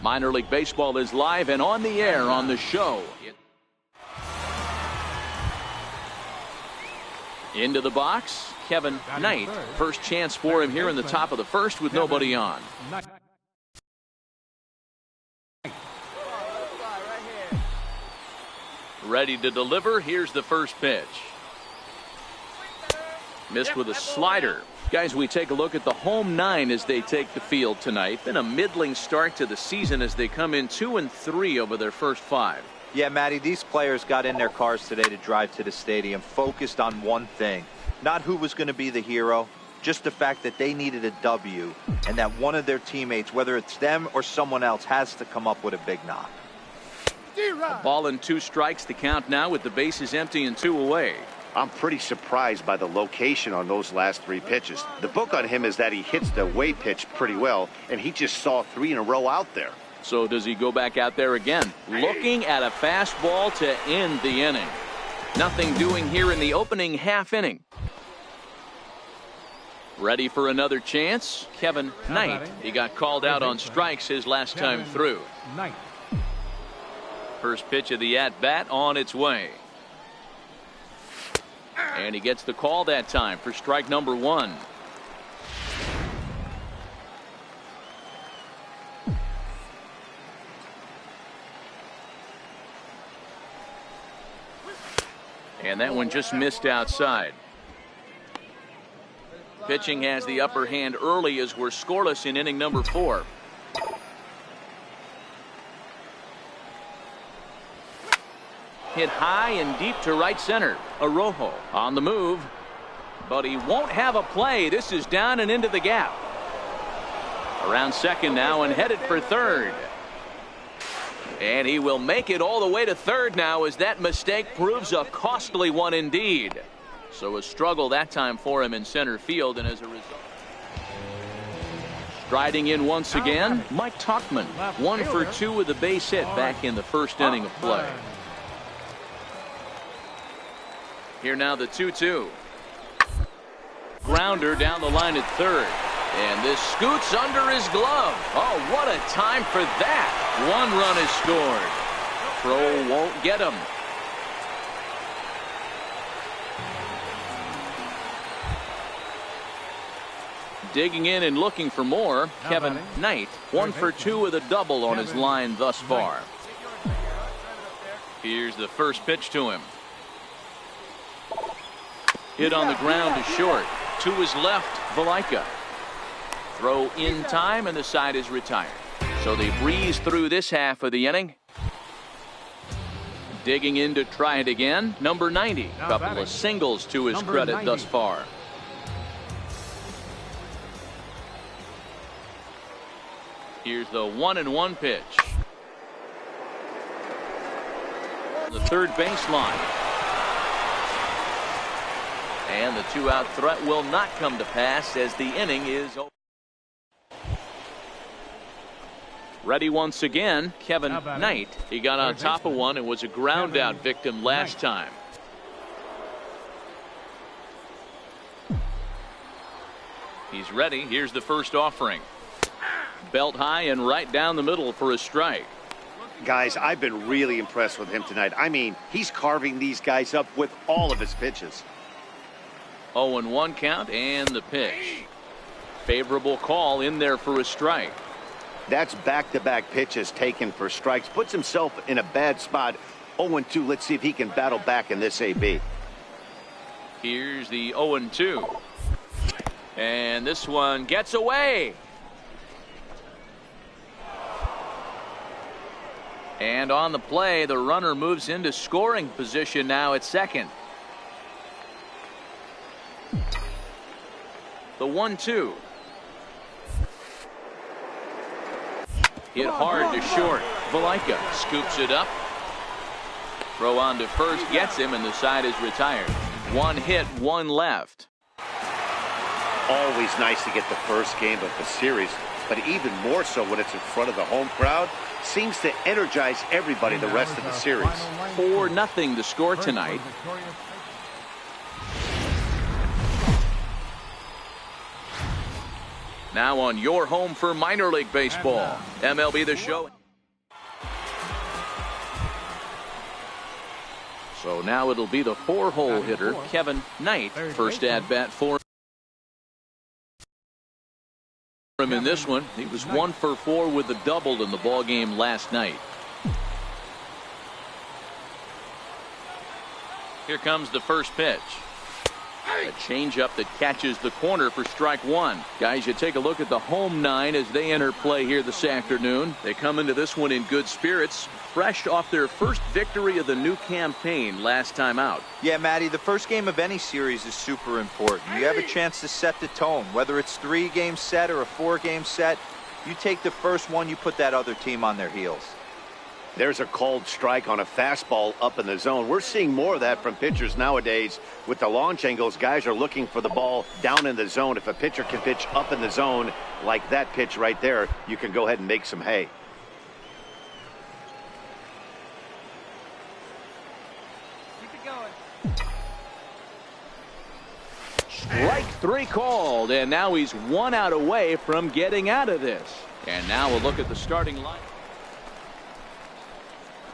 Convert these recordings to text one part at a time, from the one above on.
Minor League Baseball is live and on the air on the show. Into the box, Kevin Knight. First chance for him here in the top of the first with nobody on. Ready to deliver. Here's the first pitch. Missed with a slider. Guys, we take a look at the home 9 as they take the field tonight. Been a middling start to the season as they come in 2-3 over their first 5. Yeah, Matty, these players got in their cars today to drive to the stadium focused on one thing. Not who was going to be the hero, just the fact that they needed a W and that one of their teammates, whether it's them or someone else, has to come up with a big knock. A ball and 2 strikes, the count now with the bases empty and 2 away. I'm pretty surprised by the location on those last 3 pitches. The book on him is that he hits the away pitch pretty well, and he just saw 3 in a row out there. So does he go back out there again? Looking at a fastball to end the inning. Nothing doing here in the opening half inning. Ready for another chance? Kevin Knight. He got called out on strikes his last time through. First pitch of the at-bat on its way. And he gets the call that time for strike number 1. And that one just missed outside. Pitching has the upper hand early as we're scoreless in inning number 4. Hit high and deep to right center. Arrojo on the move, but he won't have a play. This is down and into the gap. Around second now and headed for third. And he will make it all the way to third now as that mistake proves a costly one indeed. So a struggle that time for him in center field, and as a result. Striding in once again, Mike Tauchman. 1 for 2 with a base hit back in the first inning of play. Here now the 2-2. Grounder down the line at third. And this scoots under his glove. Oh, what a time for that. 1 run is scored. Throw won't get him. Digging in and looking for more, Kevin Knight. 1 for 2 with a double on his line thus far. Here's the first pitch to him. Hit on the ground to short. To his left, Valaika. Throw in time, and the side is retired. So they breeze through this half of the inning. Digging in to try it again. Number 90. Couple of singles to his credit thus far. Here's the 1-1 pitch. The third baseline. And the 2-out threat will not come to pass as the inning is over. Ready once again, Kevin Knight. He got on top of one and was a ground out victim last time. He's ready. Here's the first offering. Belt high and right down the middle for a strike. Guys, I've been really impressed with him tonight. I mean, he's carving these guys up with all of his pitches. 0-1 count and the pitch. Favorable call in there for a strike. That's back-to-back pitches taken for strikes. Puts himself in a bad spot. 0-2. Let's see if he can battle back in this AB. Here's the 0-2. And this one gets away. And on the play, the runner moves into scoring position now at second. The 1-2. Hit hard to short. Valaika scoops it up. Throw on to first, gets him, and the side is retired. 1 hit, 1 left. Always nice to get the first game of the series, but even more so when it's in front of the home crowd. Seems to energize everybody the rest of the series. 4-0 the score tonight. Now on your home for minor league baseball, MLB The Show. So now it'll be the 4-hole hitter, Kevin Knight, first at bat for him in this one. He was 1 for 4 with a double in the ball game last night. Here comes the first pitch. A changeup that catches the corner for strike one. Guys, you take a look at the home nine as they enter play here this afternoon. They come into this one in good spirits, fresh off their first victory of the new campaign last time out. Yeah, Matty, the first game of any series is super important. You have a chance to set the tone, whether it's 3-game set or a 4-game set. You take the first one, you put that other team on their heels. There's a called strike on a fastball up in the zone. We're seeing more of that from pitchers nowadays. With the launch angles, guys are looking for the ball down in the zone. If a pitcher can pitch up in the zone like that pitch right there, you can go ahead and make some hay. Keep it going. Strike 3 called, and now he's 1 out away from getting out of this. And now we'll look at the starting line.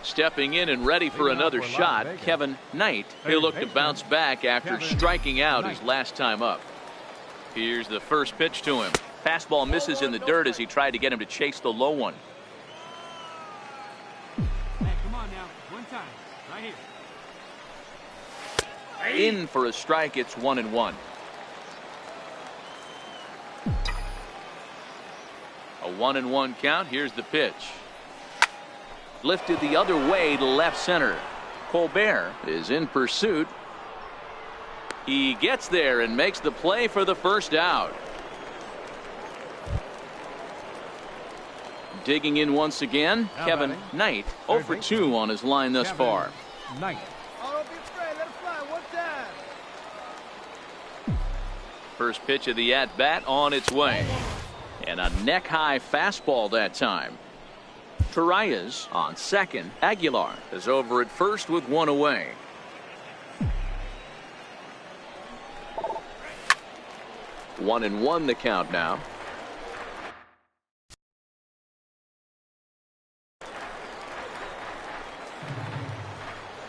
Stepping in and ready for another shot, Kevin Knight. He'll look to bounce back after striking out his last time up. Here's the first pitch to him. Fastball misses in the dirt as he tried to get him to chase the low one. Hey, come on now. One time. Right here. In for a strike. It's 1-1. A 1-1 count. Here's the pitch. Lifted the other way to left center. Colbert is in pursuit. He gets there and makes the play for the first out. Digging in once again, Kevin Knight, 0 for 2 on his line thus far. Knight. Oh, don't be afraid. Let it fly. One time. First pitch of the at-bat on its way. And a neck-high fastball that time. Torreyes on second. Aguilar is over at first with 1 away. One and 1 the count now.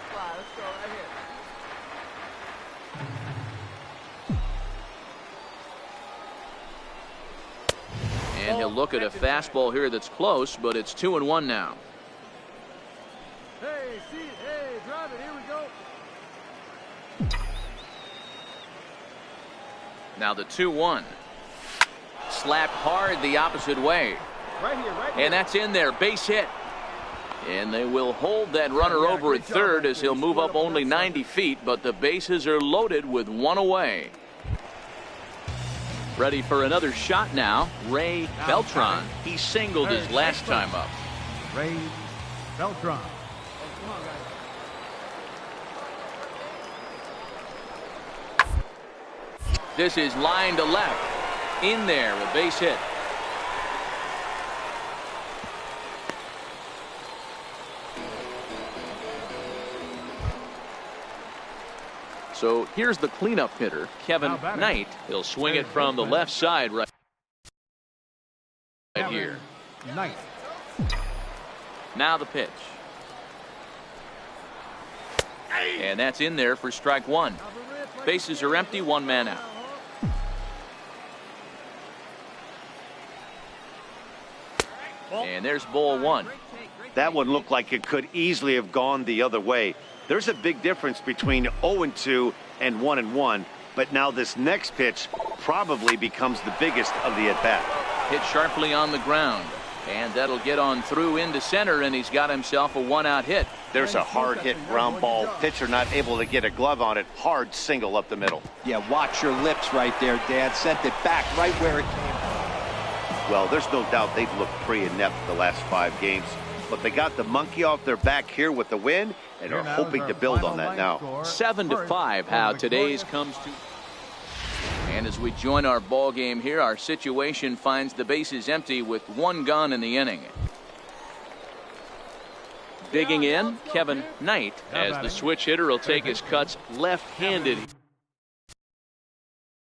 Let's go right here. And he'll look at a fastball here that's close, but it's 2-1 now. Hey, see it. Hey, drive it. Here we go. Now the 2-1. Slapped hard the opposite way. Right here, right here. And that's in there. Base hit. And they will hold that runner over at third as he'll move up only 90 feet, but the bases are loaded with 1 away. Ready for another shot now, Ray Beltran. He singled his last time up. Ray Beltran. Come on, guys. This is line to left. In there, a base hit. So here's the cleanup hitter, Kevin Knight. He'll swing it from the left side right here. Knight. Now the pitch. And that's in there for strike 1. Bases are empty, 1 man out. And there's ball 1. That one looked like it could easily have gone the other way. There's a big difference between 0-2 and 1-1, but now this next pitch probably becomes the biggest of the at-bat. Hit sharply on the ground, and that'll get on through into center, and he's got himself a 1-out hit. There's a hard hit ground ball. Pitcher not able to get a glove on it. Hard single up the middle. Yeah, watch your lips right there, Dad. Sent it back right where it came from. Well, there's no doubt they've looked pretty inept the last 5 games, but they got the monkey off their back here with the win and are hoping to build on that now. 7-5 how today's comes to. And as we join our ball game here, our situation finds the bases empty with 1 gun in the inning. Digging in, Kevin Knight, as the switch hitter will take his cuts left-handed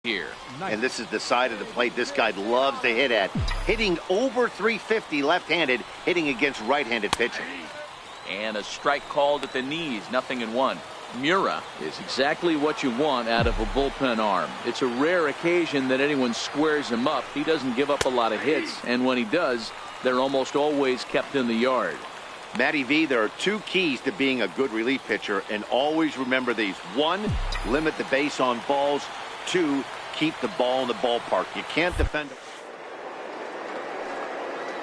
here. And this is the side of the plate this guy loves to hit at. Hitting over 350 left-handed, hitting against right-handed pitching. And a strike called at the knees, 0-1. Mura is exactly what you want out of a bullpen arm. It's a rare occasion that anyone squares him up. He doesn't give up a lot of hits, and when he does, they're almost always kept in the yard. Matty V, there are two keys to being a good relief pitcher, and always remember these. One, limit the base on balls. Two, keep the ball in the ballpark. You can't defend it.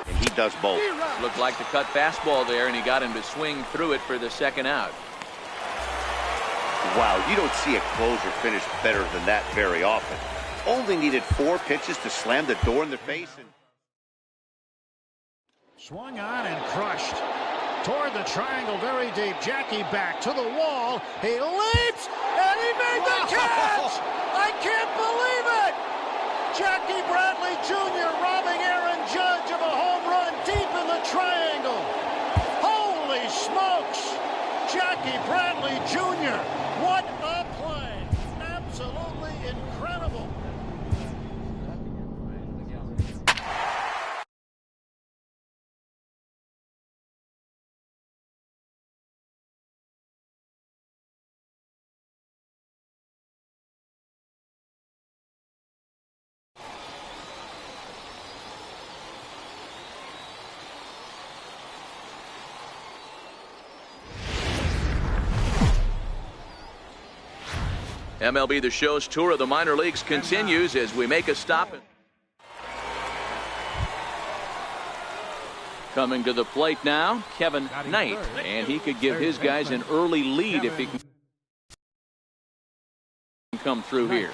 And he does both. Looked like the cut fastball there, and he got him to swing through it for the second out. Wow, you don't see a closer finish better than that very often. Only needed 4 pitches to slam the door in the face. Swung on and crushed. Toward the triangle, very deep. Jackie back to the wall. He leaps, and he made the catch! I can't believe it! Jackie Bradley Jr. robbing Aaron Judge of a home run deep in the triangle. Holy smokes! Jackie Bradley Jr. What a play! Absolutely incredible. MLB The Show's tour of the minor leagues continues as we make a stop. Coming to the plate now, Kevin Knight, and he could give his guys an early lead if he can come through here.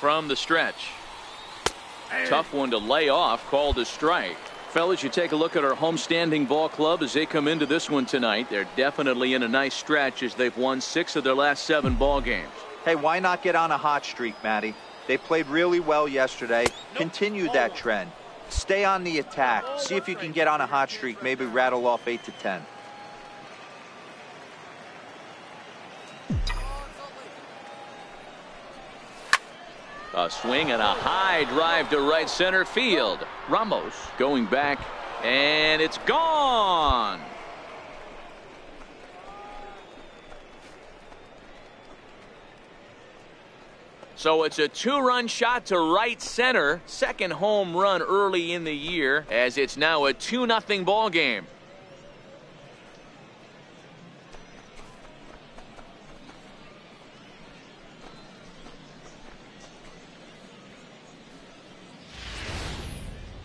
From the stretch. Tough one to lay off, called a strike. Fellas, you take a look at our homestanding ball club as they come into this one tonight. They're definitely in a nice stretch as they've won 6 of their last 7 ball games. Hey, why not get on a hot streak, Matty? They played really well yesterday. Continue that trend. Stay on the attack. See if you can get on a hot streak, maybe rattle off 8 to 10. A swing and a high drive to right center field. Ramos going back, and it's gone. So it's a 2-run shot to right center. Second home run early in the year, as it's now a 2-0 ball game.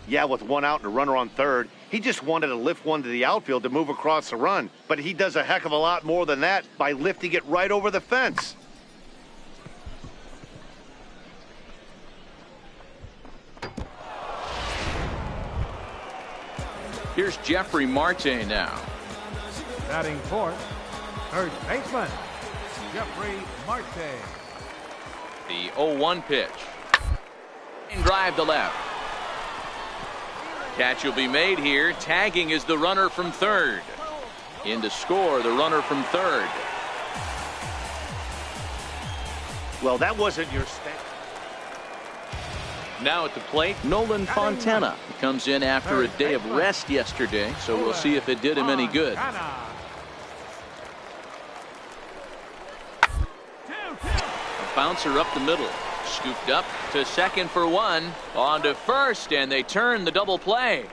Yeah, with 1 out and a runner on third, he just wanted to lift one to the outfield to move across the run. But he does a heck of a lot more than that by lifting it right over the fence. Here's Jeffrey Marte now. Batting fourth, third baseman, Jeffrey Marte. The 0-1 pitch. And drive to left. Catch will be made here. Tagging is the runner from third. In to score, the runner from third. Well, that wasn't your stand. Now at the plate, Nolan Fontana. He comes in after a day of rest yesterday, so we'll see if it did him any good. A bouncer up the middle. Scooped up to second for 1. On to first, and they turn the double play.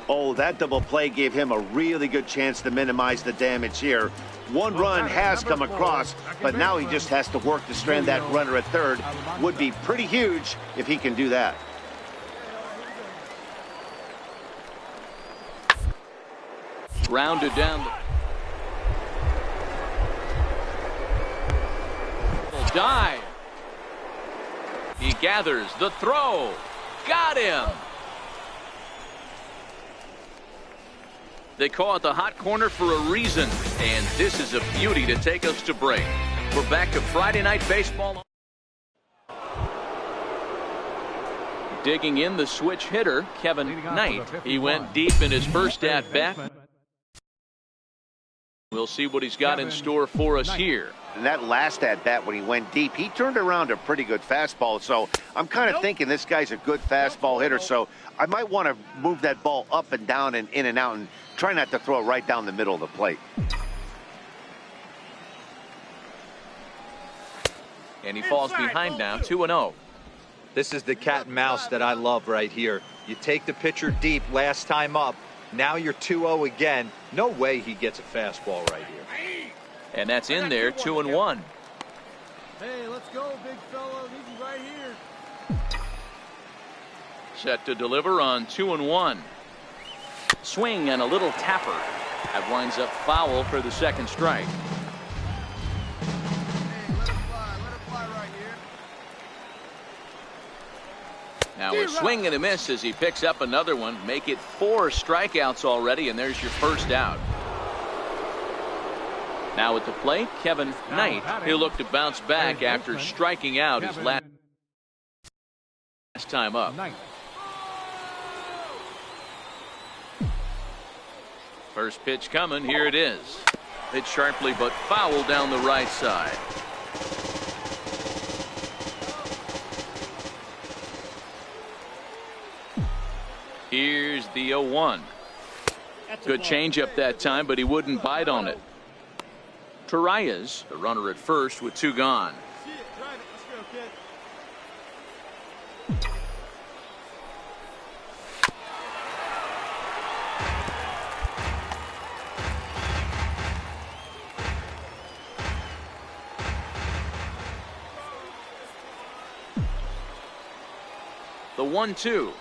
Oh, that double play gave him a really good chance to minimize the damage here. 1 run has come across, but now he just has to work to strand that runner at third. Would be pretty huge if he can do that. Grounded down. Dive. He gathers the throw. Got him. They call it the hot corner for a reason, and this is a beauty to take us to break. We're back to Friday Night Baseball. Digging in the switch hitter, Kevin Knight. He went deep in his first at bat. We'll see what he's got in store for us here. And that last at-bat when he went deep, he turned around a pretty good fastball. So I'm kind of thinking this guy's a good fastball hitter. So I might want to move that ball up and down and in and out and try not to throw it right down the middle of the plate. And he falls behind now, 2-0. This is the cat and mouse that I love right here. You take the pitcher deep last time up. Now you're 2-0 again. No way he gets a fastball right here. And that's in there, 2-1. Hey, let's go, big fella. Need you right here. Set to deliver on 2-1. Swing and a little tapper. That winds up foul for the second strike. Hey, let it fly right here. Now a swing and a miss as he picks up another one. Make it 4 strikeouts already, and there's your first out. Now at the plate, Kevin Knight. He'll look to bounce back after striking out his last time up. First pitch coming. Here it is. Hit sharply but foul down the right side. Here's the 0-1. Good changeup that time, but he wouldn't bite on it. Torreyes, the runner at first with 2 gone. See it, drive it. Let's go, kid. The 1-2.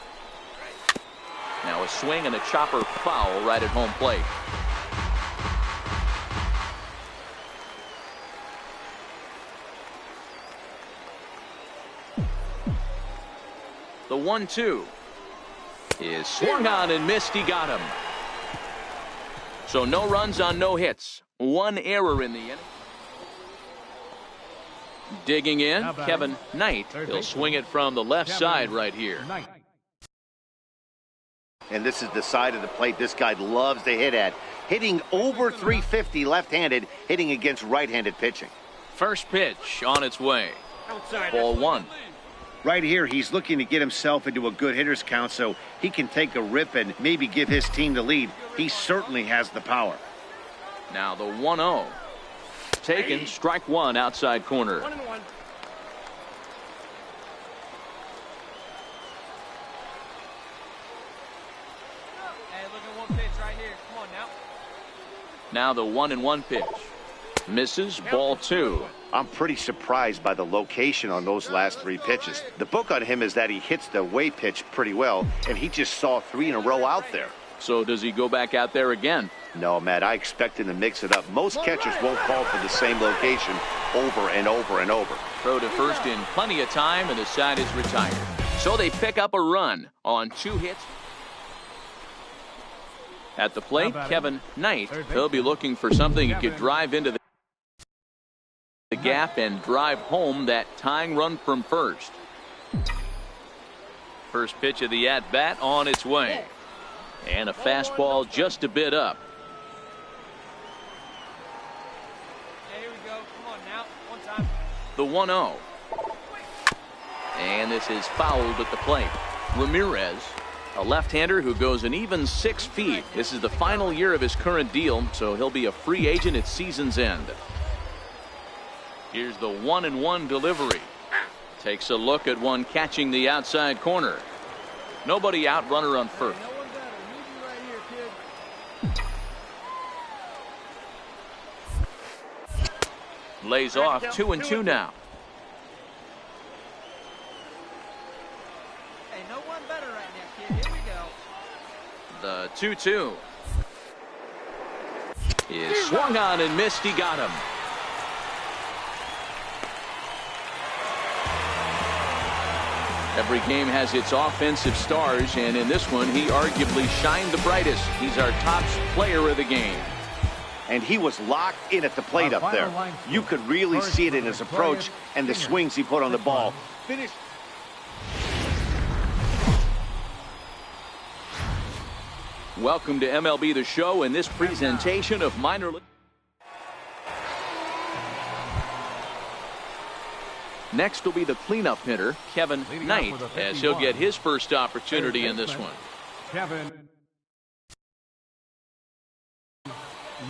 Now a swing and a chopper foul right at home plate. The 1-2 is swung on and missed. He got him. So no runs on no hits. 1 error in the inning. Digging in, Kevin Knight. He'll swing it from the left side right here. And this is the side of the plate this guy loves to hit at. Hitting over 350 left-handed, hitting against right-handed pitching. First pitch on its way. Ball 1. Right here, he's looking to get himself into a good hitter's count so he can take a rip and maybe give his team the lead. He certainly has the power. Now the 1-0. Taken, strike 1 outside corner. 1-1. Hey, look at one pitch right here. Come on now. Now the 1-1 pitch. Misses, ball 2. I'm pretty surprised by the location on those last 3 pitches. The book on him is that he hits the away pitch pretty well, and he just saw 3 in a row out there. So does he go back out there again? No, Matt, I expect him to mix it up. Most catchers won't call for the same location over and over and over. Throw to first in plenty of time, and the side is retired. So they pick up a run on 2 hits. At the plate, Kevin Knight. He'll be looking for something he could drive into the gap and drive home that tying run from first. First pitch of the at-bat on its way. And a fastball just a bit up. Here we go. Come on now. One time. The 1-0. And this is fouled at the plate. Ramirez, a left-hander who goes an even 6 feet. This is the final year of his current deal, so he'll be a free agent at season's end. Here's the 1-1 delivery. Takes a look at one catching the outside corner. Nobody out, runner on first. No one better. Need you right here, kid. Lays off 2-2 now. Hey, no one better right now, kid. Here we go. The 2-2 is swung on and missed. He got him. Every game has its offensive stars, and in this one, he arguably shined the brightest. He's our top player of the game. And he was locked in at the plate up there. You could really see it in his approach and the swings he put on the ball. Finished. Welcome to MLB The Show and this presentation of minor league. Next will be the cleanup hitter, Kevin Knight, as he'll get his first opportunity in this one. Kevin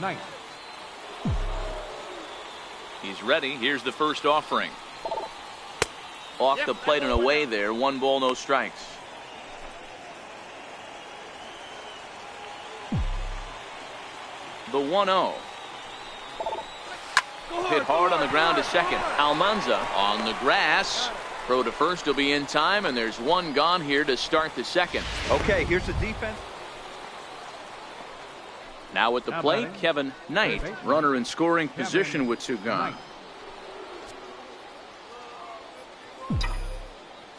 Knight. He's ready. Here's the first offering. Off the plate and away there. 1 ball, no strikes. The 1-0. Hit hard on the ground to second. Almanza on the grass. Throw to first will be in time, and there's 1 gone here to start the second. Okay, here's the defense. Now at the plate, Kevin Knight, runner in scoring position with 2 gone.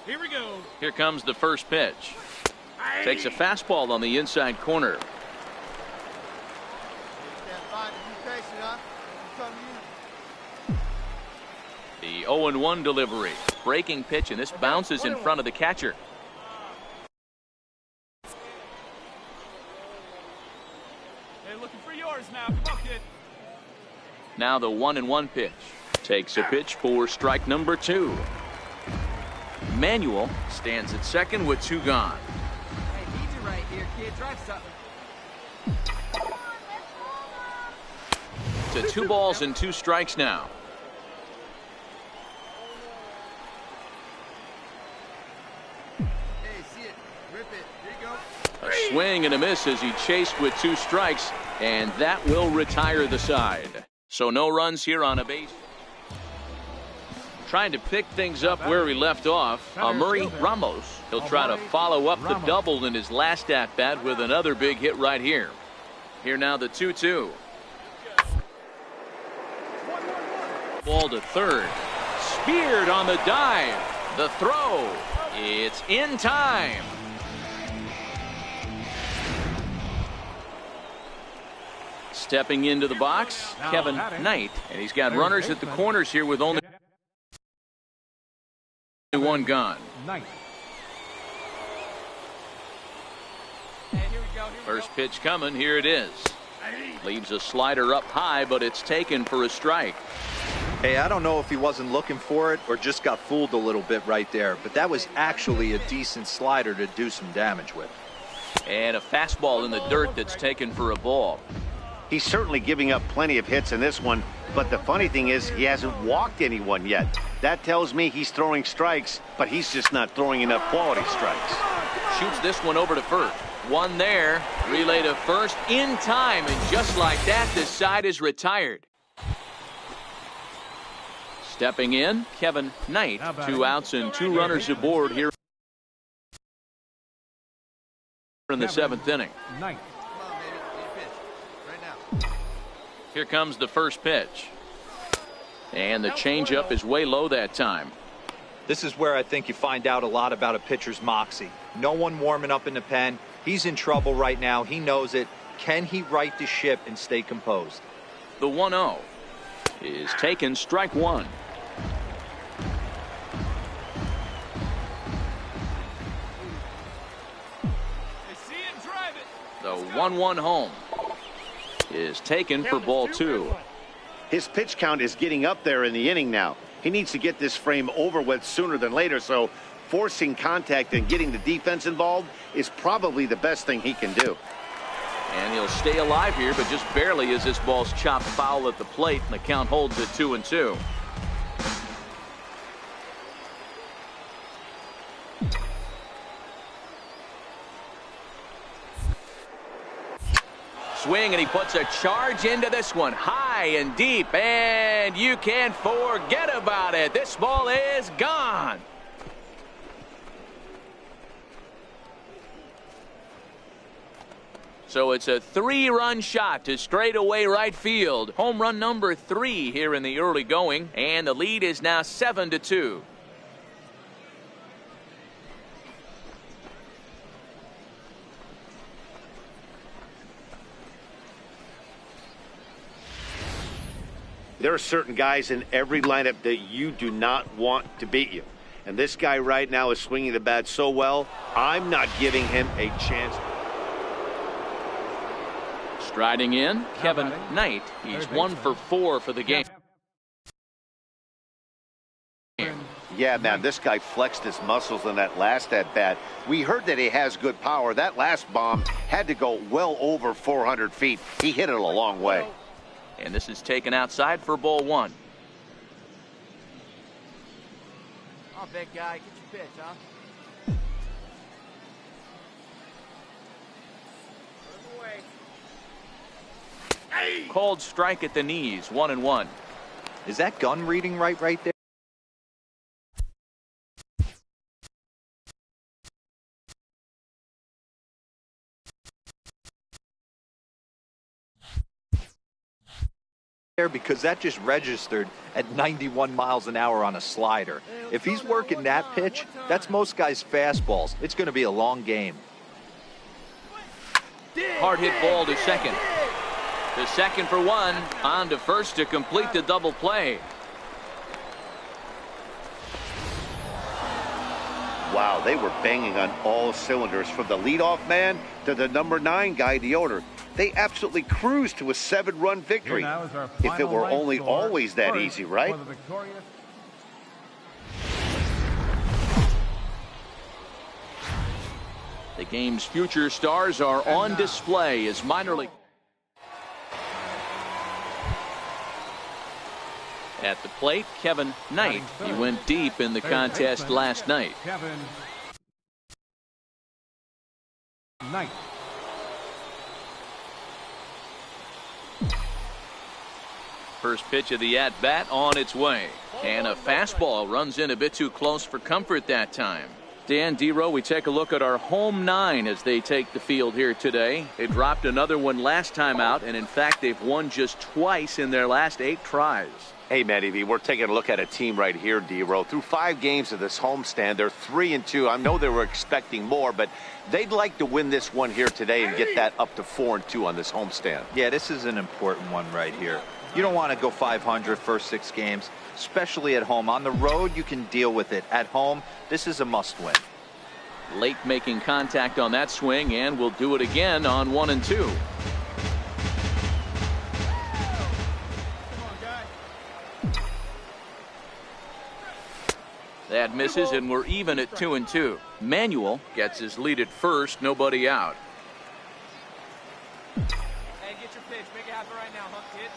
Here we go. Here comes the first pitch. Takes a fastball on the inside corner. The 0-1 delivery. Breaking pitch, and this bounces in front of the catcher. Hey, looking for yours now. Come on, kid. Now the 1-1 pitch. Takes a pitch for strike number 2. Manuel stands at second with 2 gone. Hey, need you right here, kid. Drive something. To 2 balls and 2 strikes now. A swing and a miss as he chased with 2 strikes, and that will retire the side. So no runs here on a base. Trying to pick things up where he left off. Murray Ramos. He'll try to follow up the double in his last at-bat with another big hit right here. Here now the 2-2. Ball to third. Speared on the dive. The throw. It's in time. Stepping into the box, Kevin Knight. And he's got runners at the corners here with only 1 gone. First pitch coming. Here it is. Leaves a slider up high, but it's taken for a strike. Hey, I don't know if he wasn't looking for it or just got fooled a little bit right there, but that was actually a decent slider to do some damage with. And a fastball in the dirt that's taken for a ball. He's certainly giving up plenty of hits in this one, but the funny thing is he hasn't walked anyone yet. That tells me he's throwing strikes, but he's just not throwing enough quality strikes. Shoots this one over to first. 1 there. Relay to first in time, and just like that, this side is retired. Stepping in, Kevin Knight. 2 outs and 2 runners aboard here in the 7th inning. Here comes the first pitch. And the changeup is way low that time. This is where I think you find out a lot about a pitcher's moxie. No one warming up in the pen. He's in trouble right now. He knows it. Can he right the ship and stay composed? The 1-0 is taken, strike 1. The 1-1 home is taken for ball 2. His pitch count is getting up there in the inning now. He needs to get this frame over with sooner than later, so forcing contact and getting the defense involved is probably the best thing he can do. And he'll stay alive here, but just barely as this ball's chopped foul at the plate, and the count holds at 2-2. Swing, and he puts a charge into this one, high and deep, and you can forget about it. This ball is gone. So it's a 3-run shot to straightaway right field. Home run number 3 here in the early going, and the lead is now 7-2. There are certain guys in every lineup that you do not want to beat you. And this guy right now is swinging the bat so well, I'm not giving him a chance. Striding in, Kevin Knight. He's 1 for 4 for the game. Yeah, man, this guy flexed his muscles in that last at-bat. We heard that he has good power. That last bomb had to go well over 400 feet. He hit it a long way. And this is taken outside for ball one. Oh, big guy, get your pitch, huh? Called strike at the knees, 1-1. Is that gun reading right there? Because that just registered at 91 miles an hour on a slider. If he's working that pitch, that's most guys' fastballs. It's going to be a long game. Hard hit ball to second. To second for one. On to first to complete the double play. Wow, they were banging on all cylinders from the leadoff man to the number 9 guy, the owner. They absolutely cruised to a 7-run victory. If it were only always that easy, right? The game's future stars are on display as minor league. At the plate, Kevin Knight. He went deep in the contest last night. Kevin Knight. First pitch of the at-bat on its way. And a fastball runs in a bit too close for comfort that time. Dan Dero, we take a look at our home 9 as they take the field here today. They dropped another one last time out, and in fact, they've won just twice in their last 8 tries. Hey, Matty V, we're taking a look at a team right here, Dero. Through 5 games of this homestand, they're 3-2. I know they were expecting more, but they'd like to win this one here today and get that up to 4-2 on this homestand. Yeah, this is an important one right here. You don't want to go 500 first 6 games, especially at home. On the road, you can deal with it. At home, this is a must-win. Late making contact on that swing, and will do it again on 1 and 2. That misses, and we're even at 2 and 2. Manuel gets his lead at first, nobody out. Hey, get your pitch. Make it happen right now, huh, kid?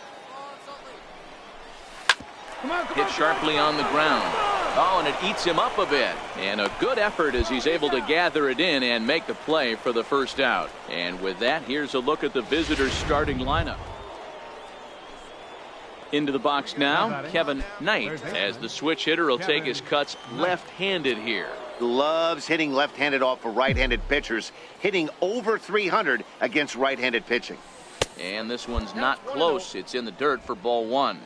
Hit sharply on the ground. Oh, and it eats him up a bit. And a good effort as he's able to gather it in and make the play for the first out. And with that, here's a look at the visitors' starting lineup. Into the box now, Kevin Knight, as the switch hitter will take his cuts left-handed here. Loves hitting left-handed off of right-handed pitchers, hitting over 300 against right-handed pitching. And this one's not close. It's in the dirt for ball 1.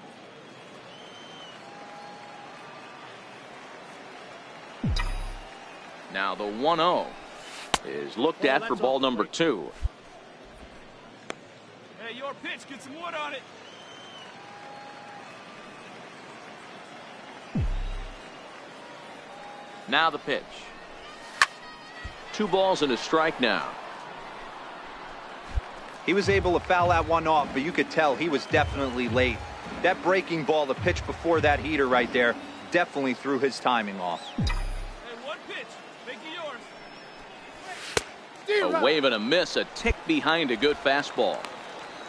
Now the 1-0 is looked at for ball number 2. Hey, your pitch. Get some wood on it. Now the pitch. 2 balls and a strike now. He was able to foul that one off, but you could tell he was definitely late. That breaking ball, the pitch before that heater right there, definitely threw his timing off. Hey, one pitch. Make it yours. A wave and a miss, a tick behind a good fastball.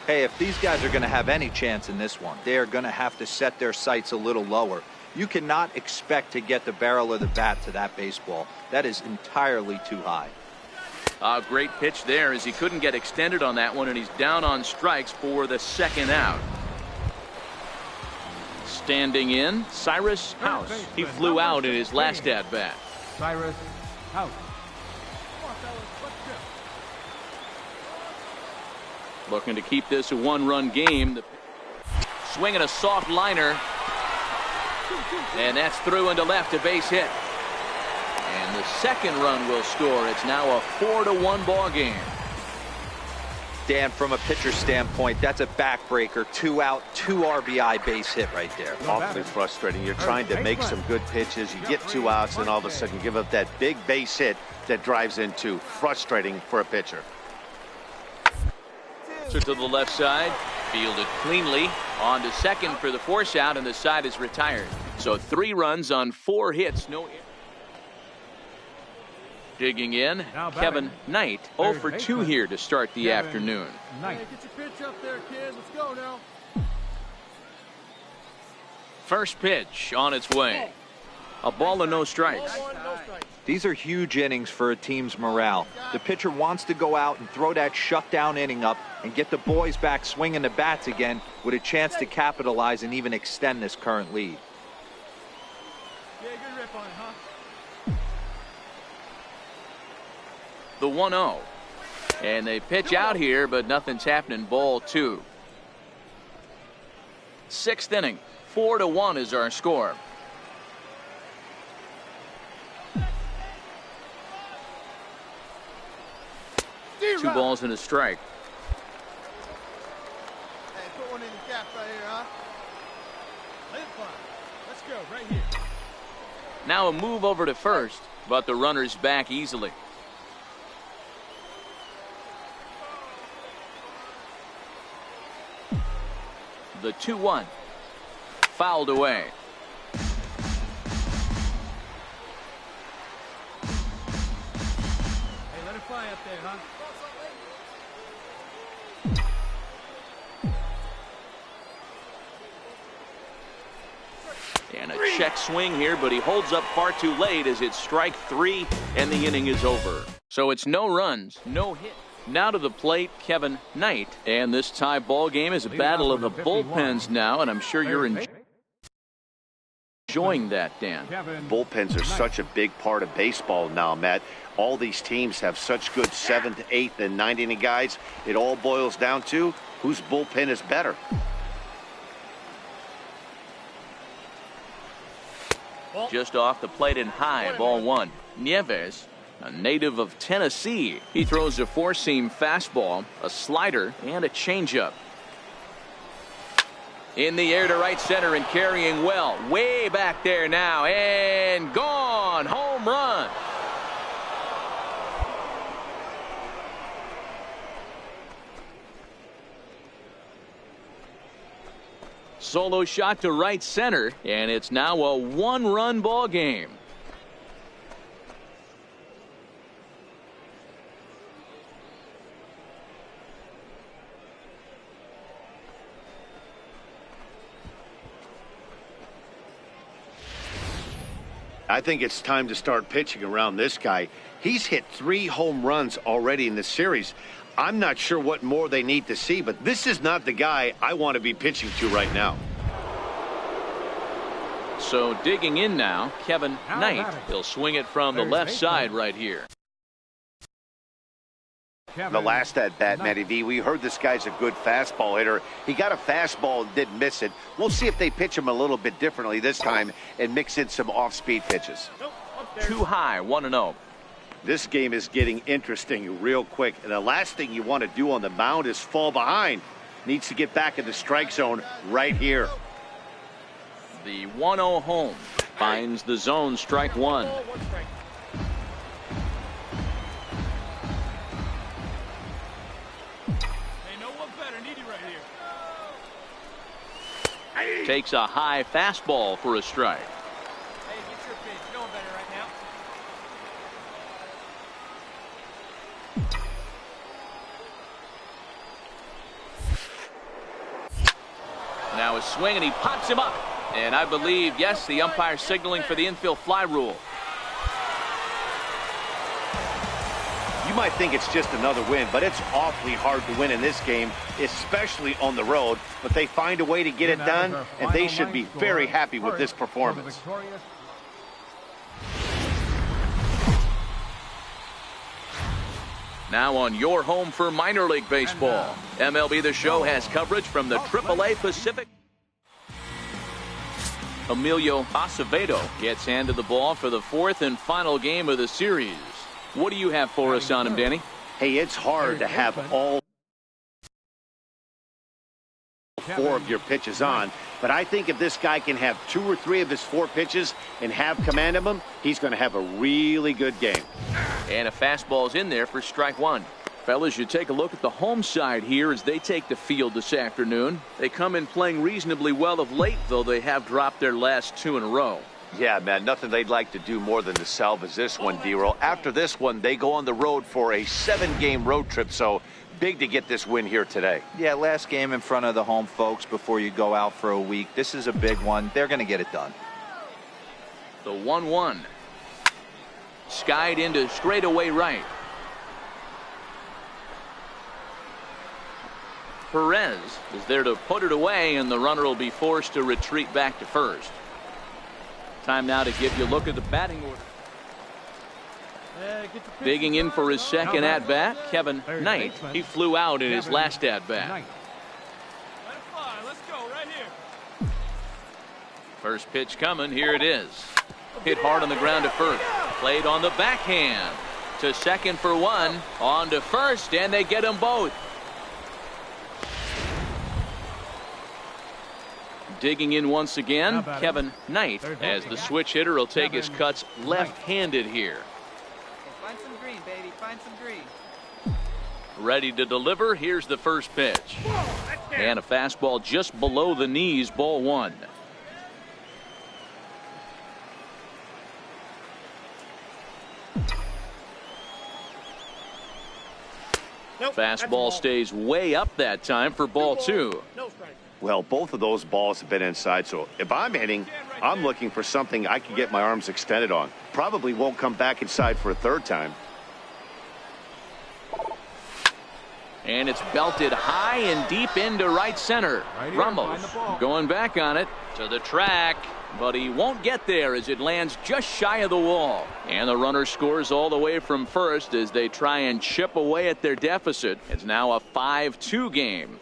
Hey, if these guys are going to have any chance in this one, they are going to have to set their sights a little lower. You cannot expect to get the barrel of the bat to that baseball. That is entirely too high. A great pitch there as he couldn't get extended on that one, and he's down on strikes for the second out. Standing in, Cyrus House. He flew out in his last at-bat. Cyrus House. Looking to keep this a 1-run game. Swinging a soft liner. And that's through into left, a base hit. And the second run will score. It's now a 4-1 ball game. Dan, from a pitcher standpoint, that's a backbreaker. 2 out, 2 RBI base hit right there. Awfully frustrating. You're trying to make some good pitches. You get 2 outs, and all of a sudden you give up that big base hit that drives in 2. Frustrating for a pitcher. To the left side, fielded cleanly. On to second for the force out, and the side is retired. So 3 runs on 4 hits, no errors. Digging in, Kevin Knight, 0 for 2 here to start the afternoon. Hey, get your pitch up there, kid. Let's go now. First pitch on its way. A ball and no strikes. These are huge innings for a team's morale. The pitcher wants to go out and throw that shutdown inning up and get the boys back swinging the bats again with a chance to capitalize and even extend this current lead. Yeah, good rip on it, huh? The 1-0. And they pitch out here, but nothing's happening. Ball 2. 6th inning. 4-1 is our score. Two balls and a strike. Hey, put one in the gap right here, huh? Let it fly. Let's go, right here. Now a move over to first, but the runner's back easily. The 2-1. Fouled away. Hey, let it fly up there, huh? And a check swing here, but he holds up far too late as it's strike 3 and the inning is over. So it's no runs, no hit. Now to the plate, Kevin Knight. And this tie ball game is a battle of the bullpens now, and I'm sure you're enjoying that, Dan. Bullpens are such a big part of baseball now, Matt. All these teams have such good 7th, 8th, and 9th inning guys. It all boils down to whose bullpen is better. Just off the plate and high, ball 1. Nieves, a native of Tennessee. He throws a 4-seam fastball, a slider, and a changeup. In the air to right center and carrying well. Way back there now, and gone. Home run. Solo shot to right center, and it's now a 1-run ball game. I think it's time to start pitching around this guy. He's hit 3 home runs already in this series. I'm not sure what more they need to see, but this is not the guy I want to be pitching to right now. So digging in now, Kevin Knight. He'll swing it from the left side right here. The last at bat, Matty V, we heard this guy's a good fastball hitter. He got a fastball and didn't miss it. We'll see if they pitch him a little bit differently this time and mix in some off-speed pitches. Too high, 1-0. This game is getting interesting real quick, and the last thing you want to do on the mound is fall behind. Needs to get back in the strike zone right here. The 1-0 home finds the zone, strike 1. Takes a high fastball for a strike. Hey, get your pitch. You're doing better right now. Now a swing, and he pops him up. And I believe, yes, the umpire signaling for the infield fly rule. You might think it's just another win, but it's awfully hard to win in this game, especially on the road. But they find a way to get it done, and they should be very happy with this performance. Now on your home for minor league baseball. MLB The Show has coverage from the AAA Pacific. Emilio Acevedo gets handed the ball for the 4th and final game of the series. What do you have for us on him, Danny? Hey, it's hard to have all 4 of your pitches on, but I think if this guy can have 2 or 3 of his 4 pitches and have command of them, he's going to have a really good game. And a fastball's in there for strike 1. Fellas, you take a look at the home side here as they take the field this afternoon. They come in playing reasonably well of late, though they have dropped their last 2 in a row. Yeah, man, nothing they'd like to do more than to salvage this one, D-Roll. After this one, they go on the road for a 7-game road trip, so big to get this win here today. Yeah, last game in front of the home folks before you go out for a week. This is a big one. They're going to get it done. The 1-1. Skied into straightaway right. Perez is there to put it away, and the runner will be forced to retreat back to first. Time now to give you a look at the batting order. Digging in for his second at-bat, Kevin Knight. He flew out in his last at-bat. Let it fly. Let's go right here. First pitch coming. Here it is. Hit hard on the ground to first. Played on the backhand. To second for 1. On to first, and they get them both. Digging in once again, Kevin Knight, as the switch hitter will take his cuts left-handed here. Find some green, baby. Find some green. Ready to deliver. Here's the first pitch. And a fastball just below the knees, ball 1. Fastball stays way up that time for ball 2. Well, both of those balls have been inside, so if I'm hitting, I'm looking for something I can get my arms extended on. Probably won't come back inside for a third time. And it's belted high and deep into right center. Ramos going back on it to the track, but he won't get there as it lands just shy of the wall. And the runner scores all the way from first as they try and chip away at their deficit. It's now a 5-2 game.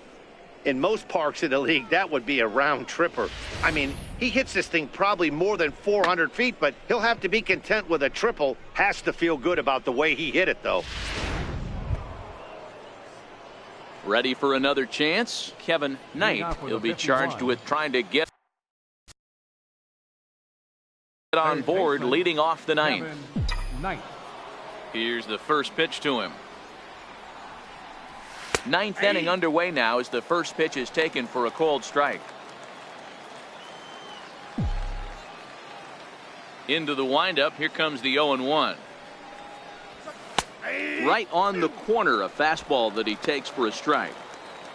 In most parks in the league, that would be a round tripper. I mean, he hits this thing probably more than 400 feet, but he'll have to be content with a triple. Has to feel good about the way he hit it, though. Ready for another chance? Kevin Knight. He'll be charged with trying to get on board, leading off the ninth. Here's the first pitch to him. Ninth inning underway now as the first pitch is taken for a called strike. Into the windup. Here comes the 0-1. Right on the corner, a fastball that he takes for a strike.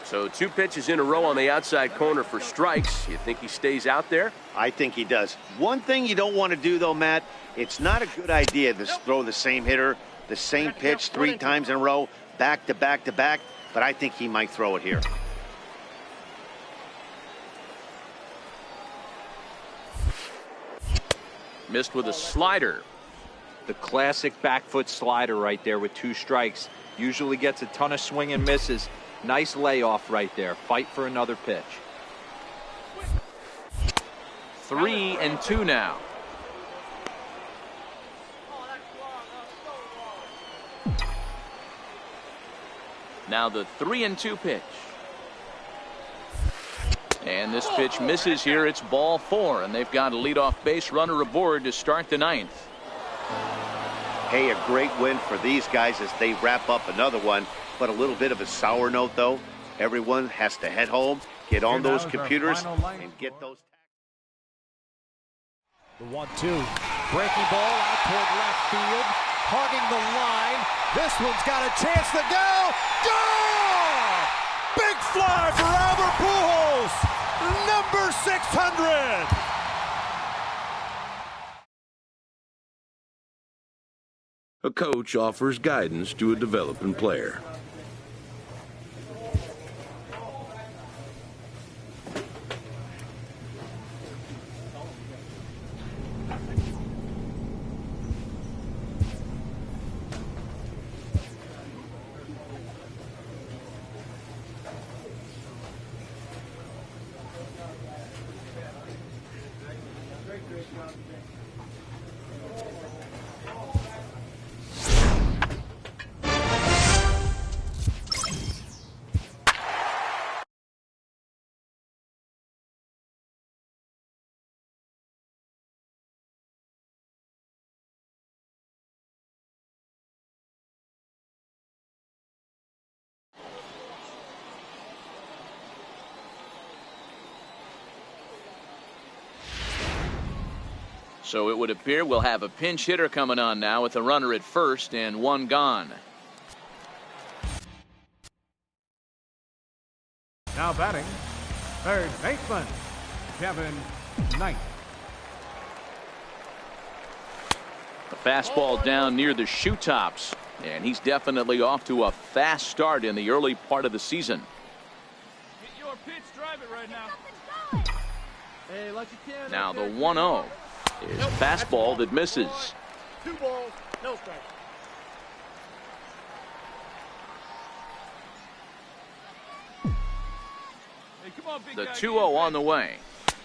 So 2 pitches in a row on the outside corner for strikes. You think he stays out there? I think he does. One thing you don't want to do, though, Matt, it's not a good idea to throw the same hitter, the same pitch 3 times in a row, back to back to back. But I think he might throw it here. Missed with a slider. The classic back foot slider right there with 2 strikes. Usually gets a ton of swing and misses. Nice layoff right there. Fight for another pitch. 3-2 now. Now the 3-2 pitch. And this pitch misses here. It's ball 4, and they've got a leadoff base runner aboard to start the 9th. Hey, a great win for these guys as they wrap up another one. But a little bit of a sour note, though. Everyone has to head home, get on those computers, and get those. The 1-2. Breaking ball out toward left field. Hogging the line. This one's got a chance to go. Goal! Big fly for Albert Pujols. Number 600. A coach offers guidance to a developing player. So it would appear we'll have a pinch hitter coming on now with a runner at first and one gone. Now batting, third baseman, Kevin Knight. The fastball down near the shoe tops, and he's definitely off to a fast start in the early part of the season. Get your pitch, drive it right now. Hey, like you can. Now the 1-0 is fastball that misses. 2 balls, no strike. Hey, come on, big The guy, 2-0 on the way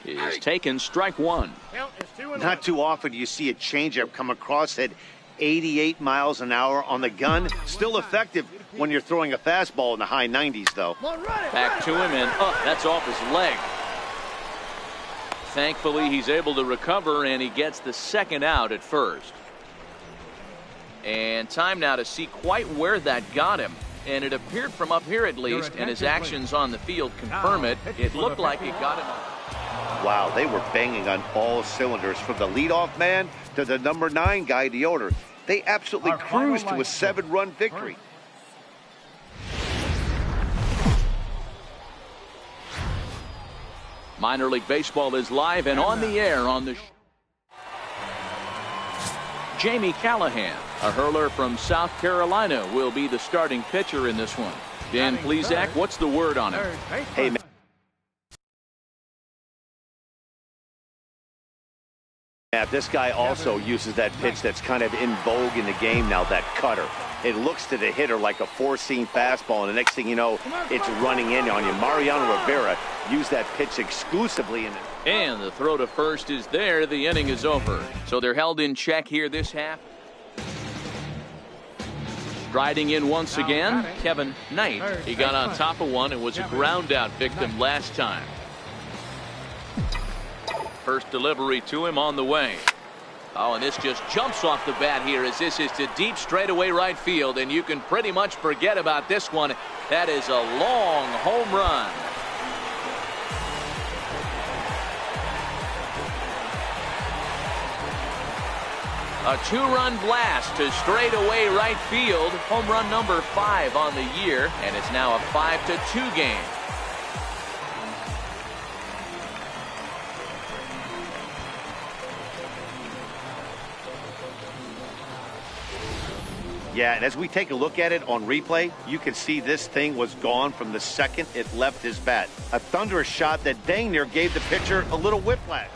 is taken, strike one. Count is 2-0. Not too often you see a changeup come across at 88 miles an hour on the gun. Still effective when you're throwing a fastball in the high 90s, though. Back to him, and that's off his leg. Thankfully, he's able to recover, and he gets the second out at first. And time now to see quite where that got him. And it appeared from up here at least, and his actions on the field confirm it. It looked like it got him. Wow, they were banging on all cylinders, from the leadoff man to the number 9 guy, the owner. They absolutely cruised to a 7-run victory. Minor League Baseball is live and on the air on the Jamie Callahan, a hurler from South Carolina, will be the starting pitcher in this one. Dan Plesac, what's the word on him? Hey, man. Yeah, this guy also uses that pitch that's kind of in vogue in the game now, that cutter. It looks to the hitter like a four-seam fastball, and the next thing you know, it's running in on you. Mariano Rivera used that pitch exclusively in it. And the throw to first is there. The inning is over. So they're held in check here this half. Striding in once again, Kevin Knight. He got on top of one and was a ground out victim last time. First delivery to him on the way. Oh, and this just jumps off the bat here as this is to deep straightaway right field, and you can pretty much forget about this one. That is a long home run. A 2-run blast to straightaway right field. Home run number 5 on the year, and it's now a 5-2 game. Yeah, and as we take a look at it on replay, you can see this thing was gone from the second it left his bat. A thunderous shot that dang near gave the pitcher a little whiplash.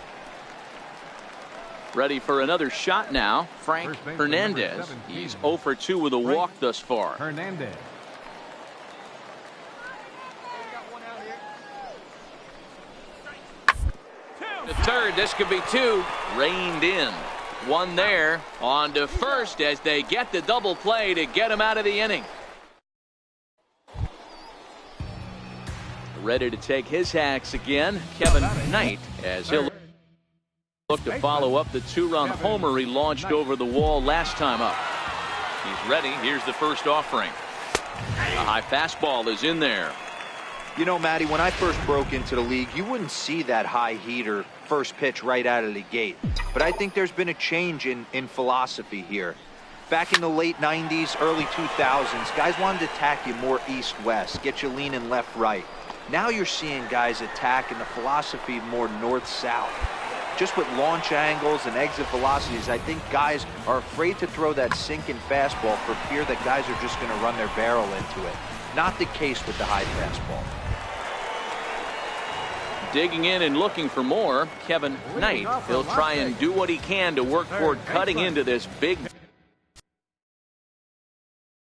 Ready for another shot now, Frank Hernandez. He's 0 for 2 with a walk thus far. Hernandez. To third, this could be 2. Reined in. 1 there. On to first as they get the double play to get him out of the inning. Ready to take his hacks again, Kevin Knight, as he'll look to follow up the 2-run homer he launched over the wall last time up. He's ready. Here's the first offering. A high fastball is in there. You know, Matty, when I first broke into the league, you wouldn't see that high heater first pitch right out of the gate. But I think there's been a change in philosophy here. Back in the late 90s, early 2000s, guys wanted to attack you more east-west, get you leaning left-right. Now you're seeing guys attack in the philosophy more north-south. Just with launch angles and exit velocities, I think guys are afraid to throw that sinking fastball for fear that guys are just going to run their barrel into it. Not the case with the high fastball. Digging in and looking for more, Kevin Knight. He'll try and do what he can to work toward cutting into this big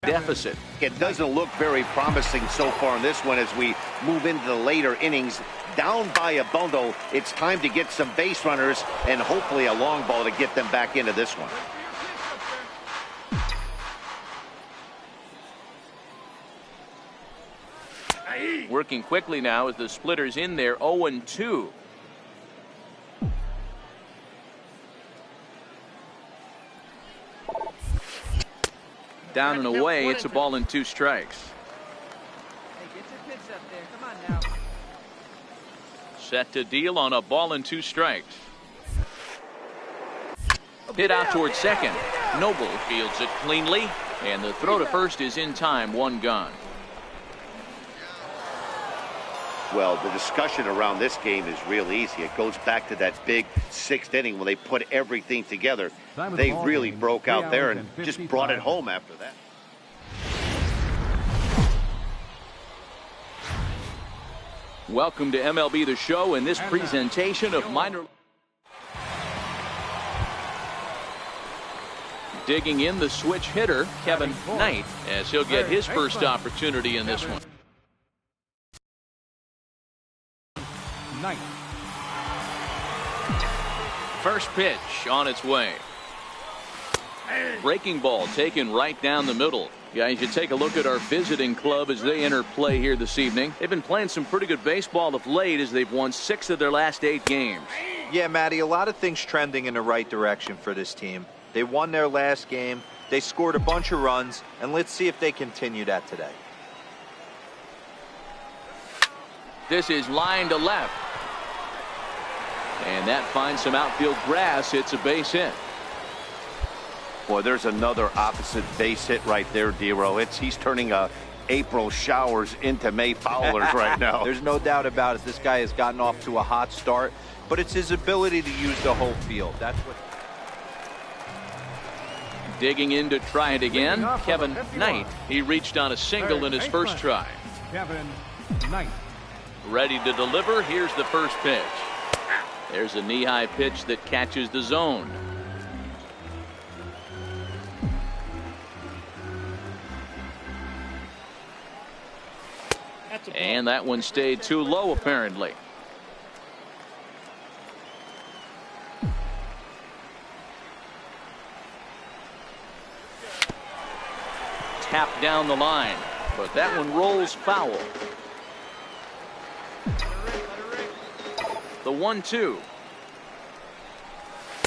deficit. It doesn't look very promising so far in this one as we move into the later innings. Down by a bundle, it's time to get some base runners and hopefully a long ball to get them back into this one. Working quickly now as the splitter's in there, 0-2. Down and away, it's a ball and 2 strikes. Hey, get your pitch up there. Come on now. Set to deal on a ball and 2 strikes. Hit out towards second. Noble fields it cleanly, and the throw to first is in time. One gone. Well, the discussion around this game is real easy. It goes back to that big sixth inning when they put everything together. They really broke out there and just brought it home after that. Welcome to MLB The Show and this presentation of minor. Digging in the switch hitter, Kevin Knight, as he'll get his first opportunity in this one. First pitch on its way. Breaking ball taken right down the middle. Guys, you take a look at our visiting club as they enter play here this evening. They've been playing some pretty good baseball of late as they've won 6 of their last 8 games. Yeah, Matty, a lot of things trending in the right direction for this team. They won their last game. They scored a bunch of runs, and let's see if they continue that today. This is line to left. And that finds some outfield grass. It's a base hit. Boy, there's another opposite base hit right there, Dero. He's turning April showers into May foulers right now. There's no doubt about it. This guy has gotten off to a hot start, but it's his ability to use the whole field. That's what. Digging in to try it again, Kevin Knight. He reached on a single in his first try. Kevin Knight. Ready to deliver. Here's the first pitch. There's a knee-high pitch that catches the zone. And that one stayed too low, apparently. Tapped down the line, but that one rolls foul. The 1-2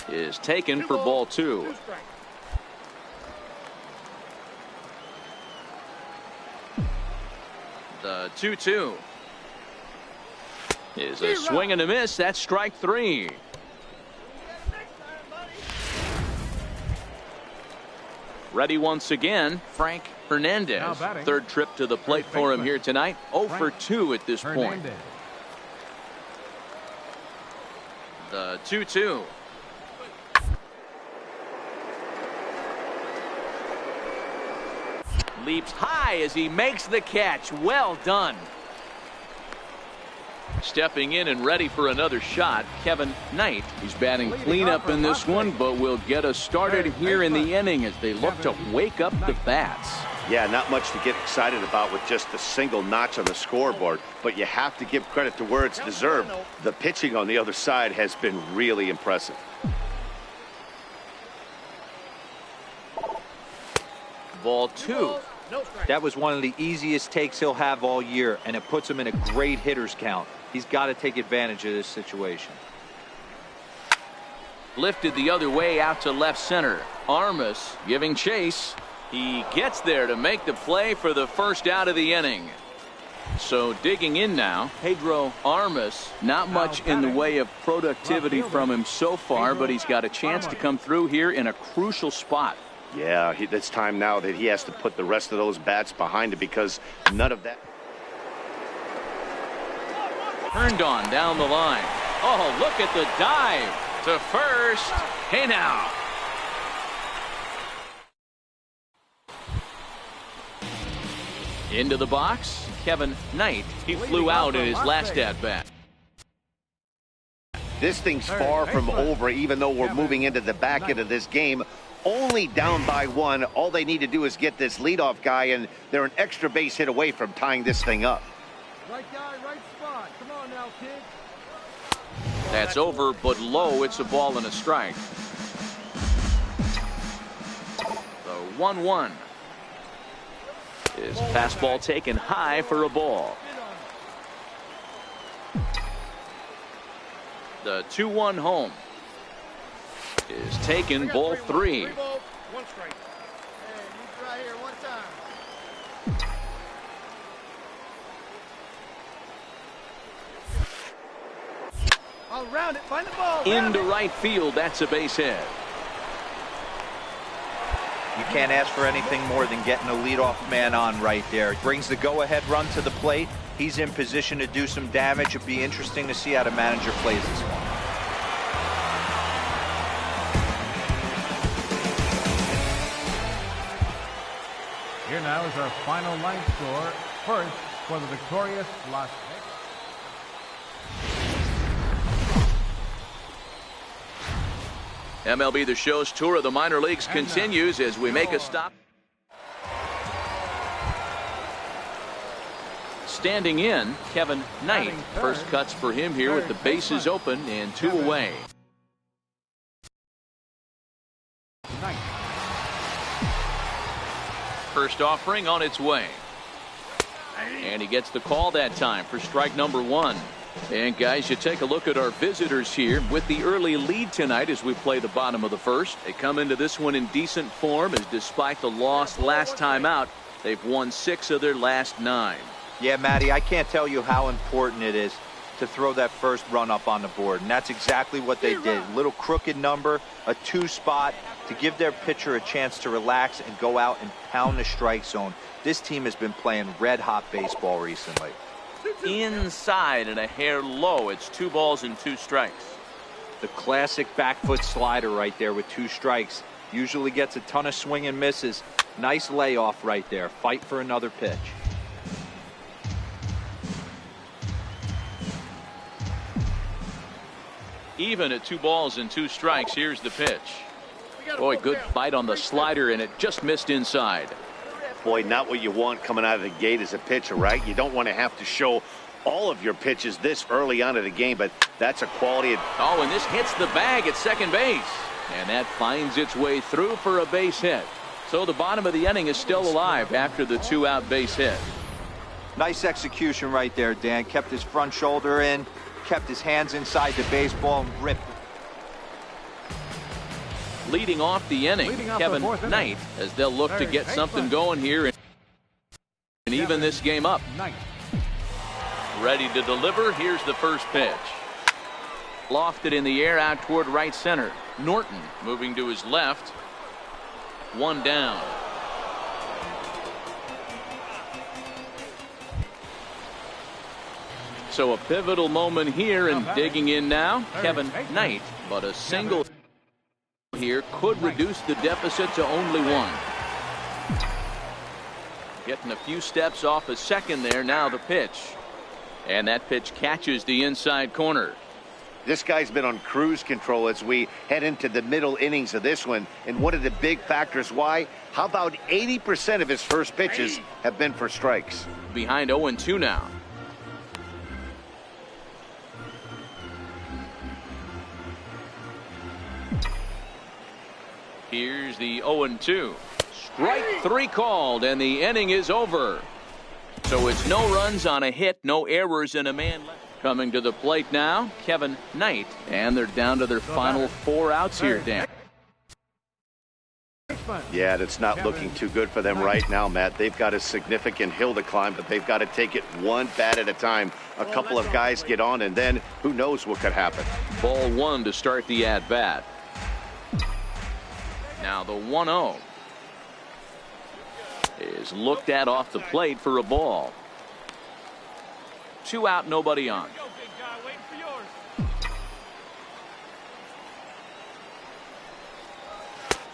is taken for ball 2. The 2-2 is a swing and a miss. That's strike 3. Ready once again, Frank Hernandez. Third trip to the plate for him here tonight. 0 for 2 at this point. The 2-2. Leaps high as he makes the catch. Well done. Stepping in and ready for another shot, Kevin Knight. He's batting cleanup in this one, but will get us started here in the inning as they look to wake up the bats. Yeah, not much to get excited about with just a single notch on the scoreboard, but you have to give credit to where it's deserved. The pitching on the other side has been really impressive. Ball 2. That was one of the easiest takes he'll have all year, and it puts him in a great hitter's count. He's got to take advantage of this situation. Lifted the other way out to left center. Armas giving chase. He gets there to make the play for the first out of the inning. So digging in now, Pedro Armas. Not much in the way of productivity from him so far, but he's got a chance to come through here in a crucial spot. Yeah, it's time now that he has to put the rest of those bats behind him because none of that. Turned on down the line. Oh, look at the dive to first. Hey now. Into the box, Kevin Knight. He flew out in his last at-bat. This thing's far from over, even though we're moving into the back end of this game. Only down by 1. All they need to do is get this leadoff guy, and they're an extra base hit away from tying this thing up. Right guy, right spot. Come on now, kid. That's over, but low. It's a ball and a strike. The 1-1 is fastball taken high for a ball. The 2-1 home is taken, ball 3. One strike. Hey, you right here one time. I'll round it, find the ball. Into right field, that's a base hit. You can't ask for anything more than getting a leadoff man on right there. Brings the go-ahead run to the plate. He's in position to do some damage. It'll be interesting to see how the manager plays this one. Here now is our final line score. First, for the victorious Las Vegas. MLB The Show's tour of the minor leagues continues as we make a stop. Standing in, Kevin Knight. First cuts for him here with the bases open and 2 away. First offering on its way. And he gets the call that time for strike number 1. And guys, you take a look at our visitors here with the early lead tonight as we play the bottom of the first. They come into this one in decent form as despite the loss last time out, they've won 6 of their last 9. Yeah, Matty, I can't tell you how important it is to throw that first run up on the board. And that's exactly what they did. Little crooked number, a 2 spot to give their pitcher a chance to relax and go out and pound the strike zone. This team has been playing red-hot baseball recently. Inside and a hair low. It's 2 balls and 2 strikes. The classic back foot slider right there with 2 strikes. Usually gets a ton of swing and misses. Nice layoff right there. Fight for another pitch. Even at 2 balls and 2 strikes. Here's the pitch. Boy, good bite on the slider, and it just missed inside. Boy, not what you want coming out of the gate as a pitcher, right? You don't want to have to show all of your pitches this early on in the game, but that's a quality. Oh, and this hits the bag at second base. And that finds its way through for a base hit. So the bottom of the inning is still alive after the 2-out base hit. Nice execution right there, Dan. Kept his front shoulder in, kept his hands inside the baseball, and ripped. Leading off the inning, Kevin Knight, as they'll look to get something going here and even this game up. Ready to deliver. Here's the first pitch. Lofted in the air out toward right center. Norton moving to his left. 1 down. So a pivotal moment here, and digging in now, Kevin Knight, but a single here could reduce the deficit to only 1. Getting a few steps off a second there. Now the pitch, and that pitch catches the inside corner. This guy's been on cruise control as we head into the middle innings of this one, and one of the big factors why, how about 80% of his first pitches have been for strikes. Behind 0-2 now. Here's the 0-2. Strike 3 called, and the inning is over. So it's no runs on a hit, no errors, and a man left. Coming to the plate now, Kevin Knight, and they're down to their final 4 outs here, Dan. Yeah, that's not looking too good for them right now, Matt. They've got a significant hill to climb, but they've got to take it 1 bat at a time. A couple of guys get on, and then who knows what could happen. Ball 1 to start the at-bat. Now the 1-0 is looked at off the plate for a ball. 2 out, nobody on.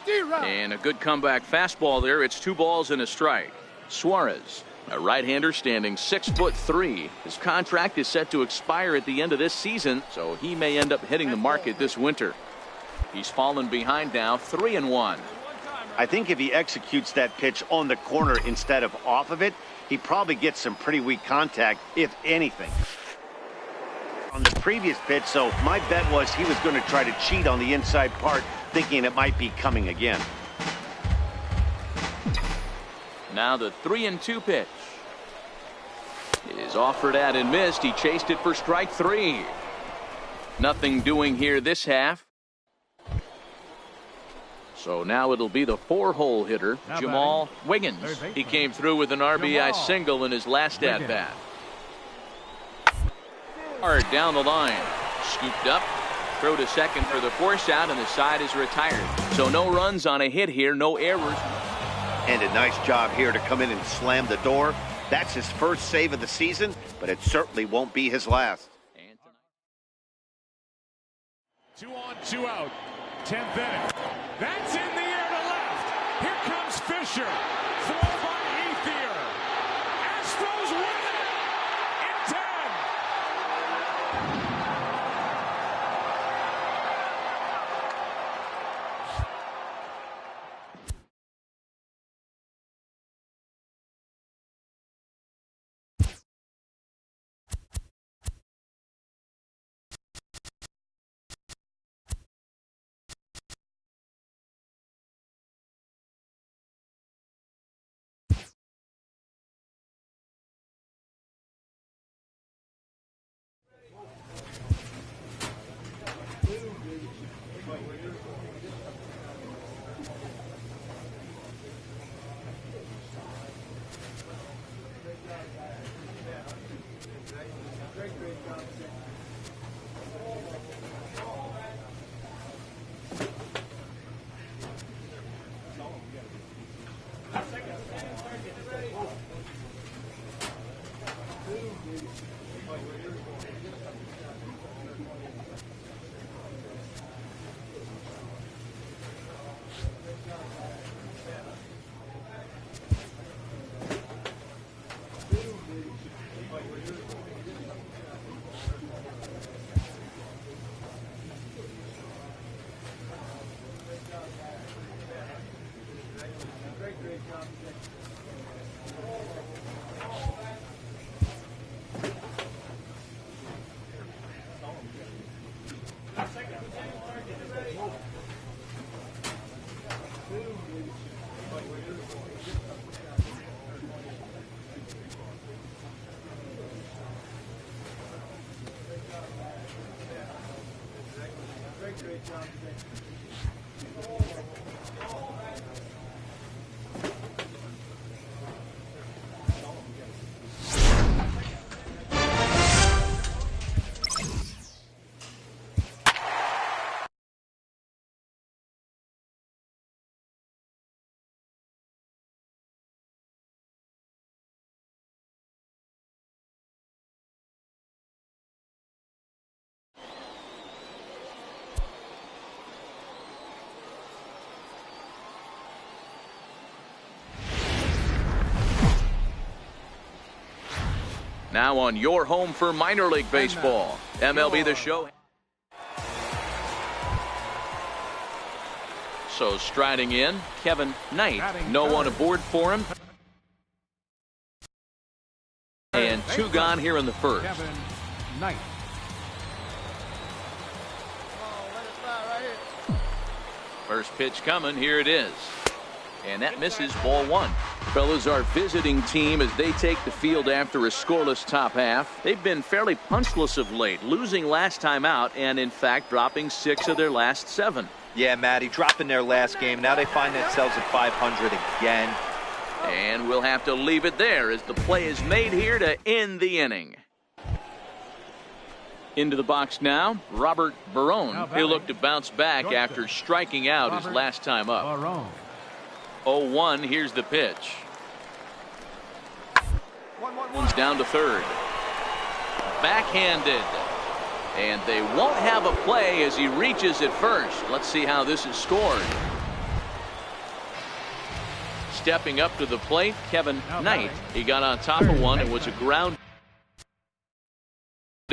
And a good comeback fastball there. It's 2 balls and a strike. Suarez, a right-hander standing 6'3". His contract is set to expire at the end of this season, so he may end up hitting the market this winter. He's fallen behind now, 3-1. I think if he executes that pitch on the corner instead of off of it, he probably gets some pretty weak contact, if anything. On the previous pitch, so my bet was he was going to try to cheat on the inside part, thinking it might be coming again. Now the 3-2 pitch is offered at and missed. He chased it for strike 3. Nothing doing here this half. So now it'll be the 4-hole hitter, Jamal Wiggins. He came through with an RBI single in his last at-bat. Hard down the line. Scooped up. Throw to second for the force out, and the side is retired. So no runs on a hit here, no errors. And a nice job here to come in and slam the door. That's his first save of the season, but it certainly won't be his last. 2 on, 2 out. 10th inning. That's in the air to left. Here comes Fisher. Throw by Ethier. Astros win it in 10. Now on your home for minor league baseball, MLB The Show. So striding in, Kevin Knight. No one aboard for him. And 2 gone here in the first. Kevin Knight. First pitch coming. Here it is. And that misses, ball 1. Fellas, our visiting team as they take the field after a scoreless top half. They've been fairly punchless of late, losing last time out and, in fact, dropping 6 of their last 7. Yeah, Matty, dropping their last game. Now they find themselves at 500 again. And we'll have to leave it there as the play is made here to end the inning. Into the box now, Robert Barone. He'll look to bounce back after striking out his last time up. 0-1, here's the pitch. One's down to third. Backhanded. And they won't have a play as he reaches at first. Let's see how this is scored. Stepping up to the plate, Kevin Knight. He got on top of one and was a ground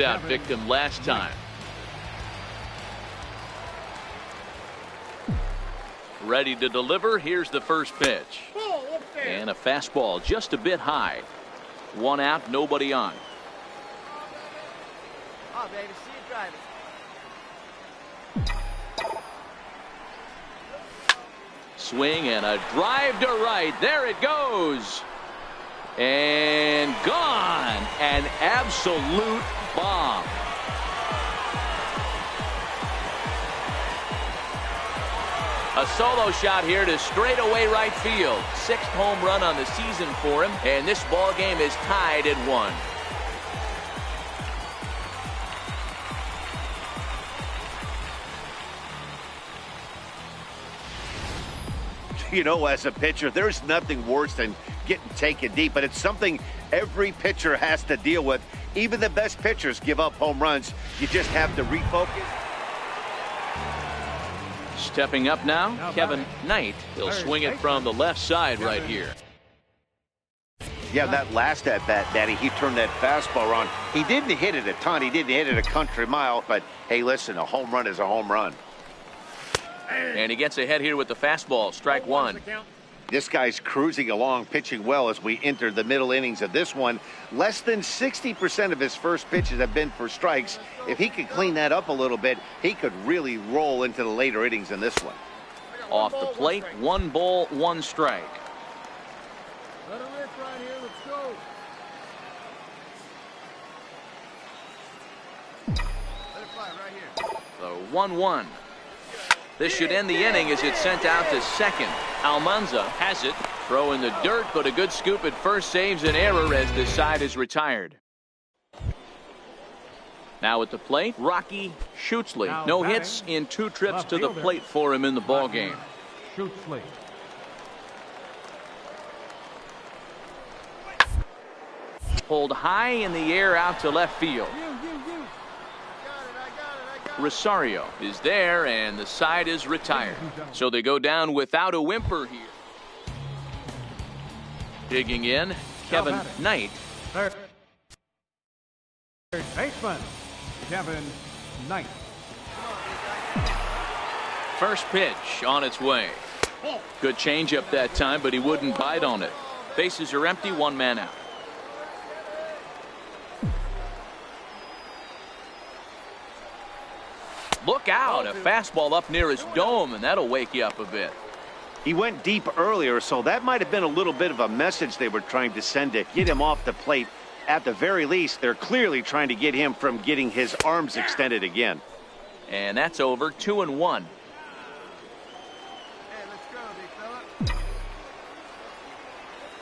out victim last time. Ready to deliver. Here's the first pitch. And a fastball just a bit high. 1 out, nobody on. Oh, baby, see you driving. Swing and a drive to right. There it goes. And gone. An absolute bomb. A solo shot here to straightaway right field. 6th home run on the season for him, and this ball game is tied at 1. You know, as a pitcher, there's nothing worse than getting taken deep, but it's something every pitcher has to deal with. Even the best pitchers give up home runs. You just have to refocus. Stepping up now, Kevin Knight. He'll swing it from the left side right here. Yeah, that last at-bat, Daddy, he turned that fastball on. He didn't hit it a ton. He didn't hit it a country mile. But, hey, listen, a home run is a home run. And he gets ahead here with the fastball. Strike one. This guy's cruising along, pitching well as we enter the middle innings of this one. Less than 60% of his first pitches have been for strikes. If he could clean that up a little bit, he could really roll into the later innings in this one. Off the plate, 1 ball, 1 strike. Let it rip right here. Let's go. Let it fly right here. The 1-1. This should end the inning as it's sent out to second. Almanza has it. Throw in the dirt, but a good scoop at first saves an error as the side is retired. Now at the plate, Rocky Schutzley. No hits in 2 trips to the plate for him in the ball game. Schutzley. Pulled high in the air out to left field. Rosario is there, and the side is retired. So they go down without a whimper here. Digging in, Kevin Knight. Third baseman, Kevin Knight. First pitch on its way. Good changeup that time, but he wouldn't bite on it. Bases are empty, 1 man out. Look out, a fastball up near his dome, and that'll wake you up a bit. He went deep earlier, so that might have been a little bit of a message they were trying to send to get him off the plate. At the very least, they're clearly trying to get him from getting his arms extended again. And that's over, 2-1. Hey, let's go, big fella.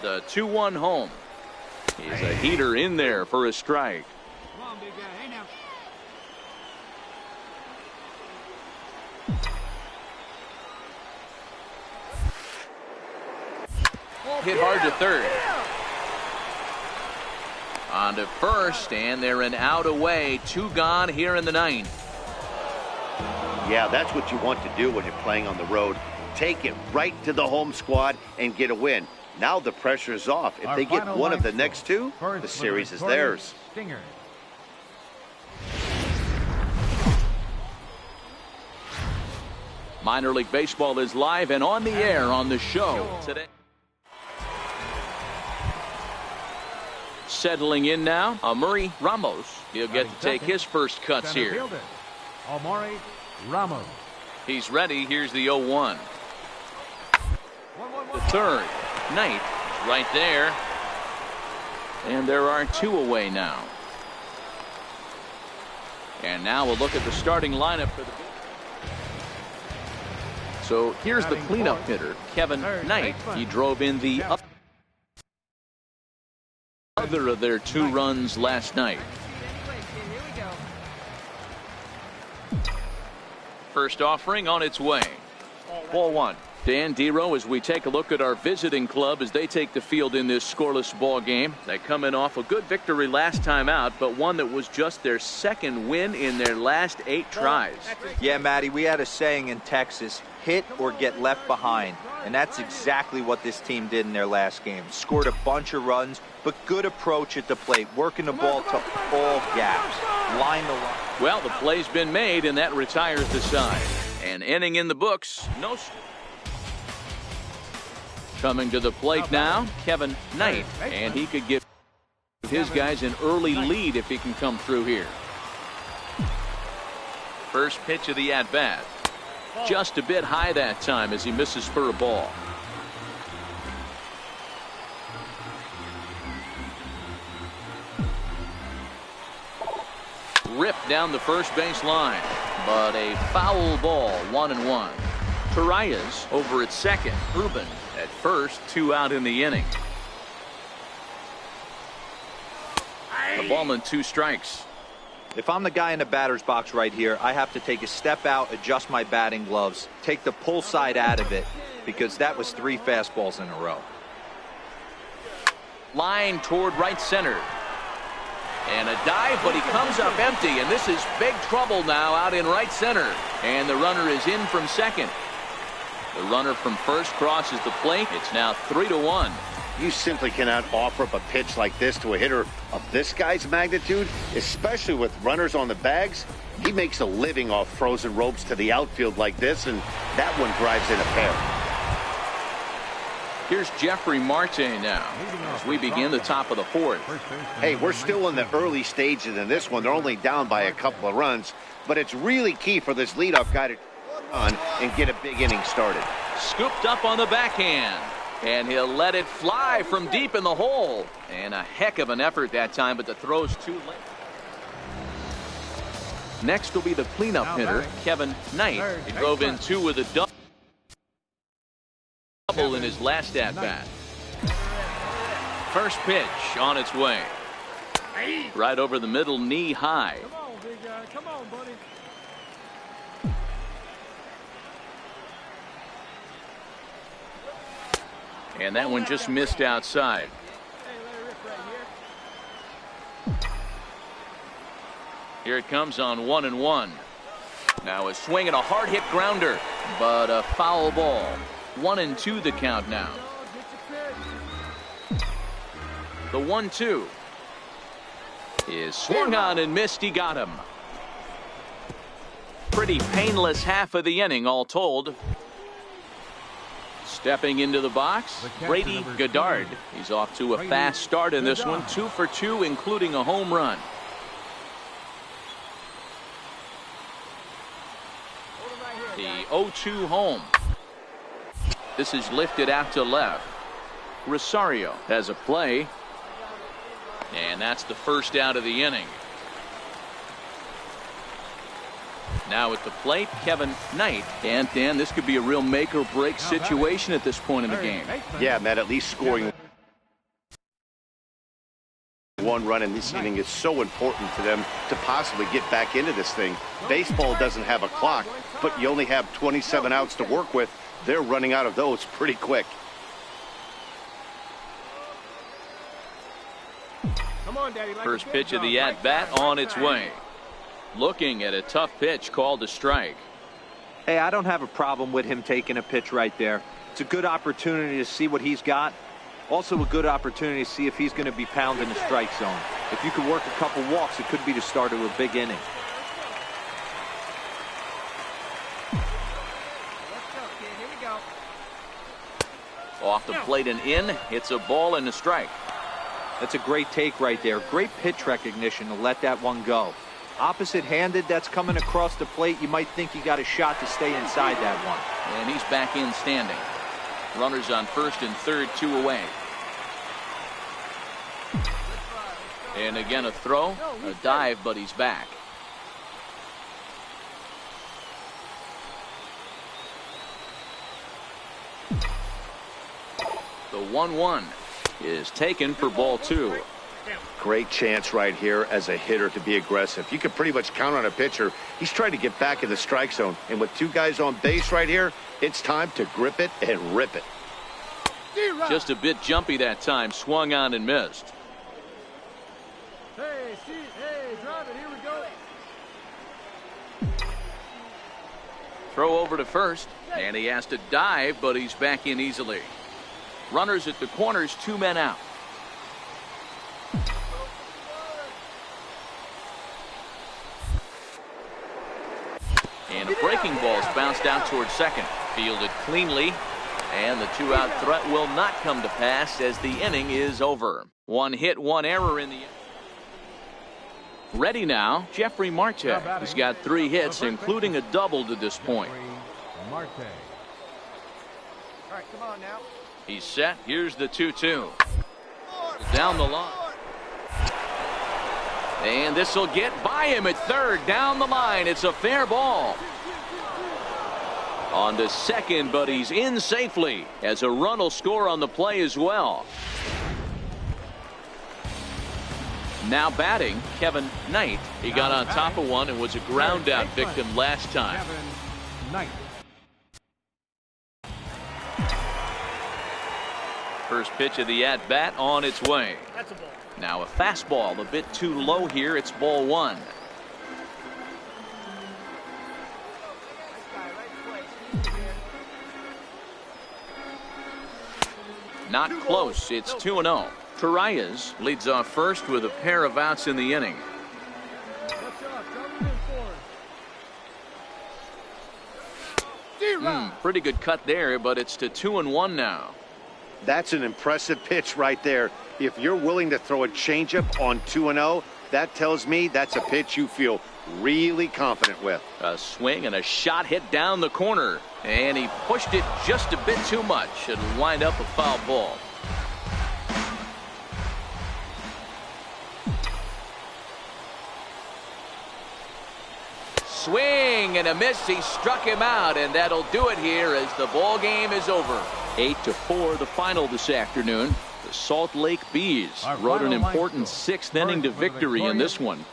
The 2-1 home. He's a heater in there for a strike. Come on, big guy. Hey, now. Hit hard to third. On to first, and they're an out away. 2 gone here in the 9th. Yeah, that's what you want to do when you're playing on the road. Take it right to the home squad and get a win. Now the pressure's off. If they get one of the next 2, the series is theirs. Stinger. Minor League Baseball is live and on the air on the show today. Settling in now, Amuri Ramos. He'll get to take his first cuts here. Amuri Ramos. He's ready. Here's the 0-1. The third. Knight right there. And there are 2 away now. And now we'll look at the starting lineup for the. So here's the cleanup hitter, Kevin Knight. He drove in the other of their 2 runs last night. First offering on its way. Ball 1. Dan Dero, as we take a look at our visiting club as they take the field in this scoreless ball game. They come in off a good victory last time out, but one that was just their 2nd win in their last 8 tries. Yeah, Matty, we had a saying in Texas, hit or get left behind. And that's exactly what this team did in their last game. Scored a bunch of runs, but good approach at the plate, working the ball to all gaps. Line the line. Well, the play's been made, and that retires the side. An inning in the books. No. Coming to the plate now, Kevin Knight, and he could give his guys an early lead if he can come through here. First pitch of the at-bat. Just a bit high that time as he misses for a ball. Ripped down the first base line, but a foul ball, 1-1. Torreyes over at second. Ruben at first, 2 out in the inning. The ball and 2 strikes. If I'm the guy in the batter's box right here, I have to take a step out, adjust my batting gloves, take the pull side out of it, because that was 3 fastballs in a row. Line toward right center. And a dive, but he comes up empty, and this is big trouble now out in right center. And the runner is in from second. The runner from first crosses the plate. It's now 3-1. You simply cannot offer up a pitch like this to a hitter of this guy's magnitude, especially with runners on the bags. He makes a living off frozen ropes to the outfield like this, and that one drives in a pair. Here's Jeffrey Marte now as we begin the top of the 4th. Hey, we're still in the early stages in this one. They're only down by a couple of runs, but it's really key for this leadoff guy to on and get a big inning started. Scooped up on the backhand, and he'll let it fly from deep in the hole. And a heck of an effort that time, but the throw's too late. Next will be the cleanup hitter, Kevin Knight. He drove in 2 with a double in his last at-bat. First pitch on its way. Right over the middle, knee high. Come on, big guy. Come on, buddy. And that one just missed outside. Hey, let it rip right here. Here it comes on 1-1. Now a swing and a hard hit grounder, but a foul ball. 1-2 the count now. The 1-2 is swung on and missed. He got him. Pretty painless half of the inning all told. Stepping into the box, Brady Goddard. He's off to a fast start in this one. 2 for 2, including a home run. The 0-2 home. This is lifted out to left. Rosario has a play. And that's the first out of the inning. Now at the plate, Kevin Knight. And Dan, this could be a real make or break situation at this point in the game. Yeah, Matt, at least scoring 1 run in this inning is so important to them to possibly get back into this thing. Baseball doesn't have a clock, but you only have 27 outs to work with. They're running out of those pretty quick. Come on, Daddy. First pitch of the at-bat on its way. Looking at a tough pitch called a strike. Hey, I don't have a problem with him taking a pitch right there. It's a good opportunity to see what he's got. Also a good opportunity to see if he's going to be pounding the strike zone. If you could work a couple walks, it could be the start of a big inning. Let's go, kid. Here we go. Off the plate and in. It's a ball and a strike. That's a great take right there. Great pitch recognition to let that one go. Opposite-handed, that's coming across the plate. You might think you got a shot to stay inside that one. And he's back in standing. Runners on first and third, 2 away. And again a throw, a dive, but he's back. The 1-1 is taken for ball 2. Great chance right here as a hitter to be aggressive. You can pretty much count on a pitcher. He's trying to get back in the strike zone. And with 2 guys on base right here, it's time to grip it and rip it. Just a bit jumpy that time. Swung on and missed. Hey, drive it. Here we go. Throw over to first. And he has to dive, but he's back in easily. Runners at the corners, 2 men out. And a breaking ball's bounced out towards second. Fielded cleanly. And the 2-out threat will not come to pass as the inning is over. 1 hit, 1 error in the inning. Ready now, Jeffrey Marte. He's got 3 hits, including a double to this point. All right, come on now. He's set. Here's the 2-2. Down the line. And this will get by him at third. Down the line. It's a fair ball. On to second, but he's in safely as a run will score on the play as well. Now batting, Kevin Knight. He got on top of one and was a ground out victim last time. First pitch of the at-bat on its way. Now a fastball a bit too low here. It's ball one. Not close. It's 2-0. Torreyes leads off first with a pair of outs in the inning. Pretty good cut there, but it's to 2-1 now. That's an impressive pitch right there. If you're willing to throw a changeup on 2-0, that tells me that's a pitch you feel really confident with. A swing and a shot hit down the corner, and he pushed it just a bit too much. It'll wind up a foul ball. Swing and a miss. He struck him out, and that'll do it here as the ball game is over. 8-4 the final this afternoon. The Salt Lake Bees rode an important sixth inning to victory in this one.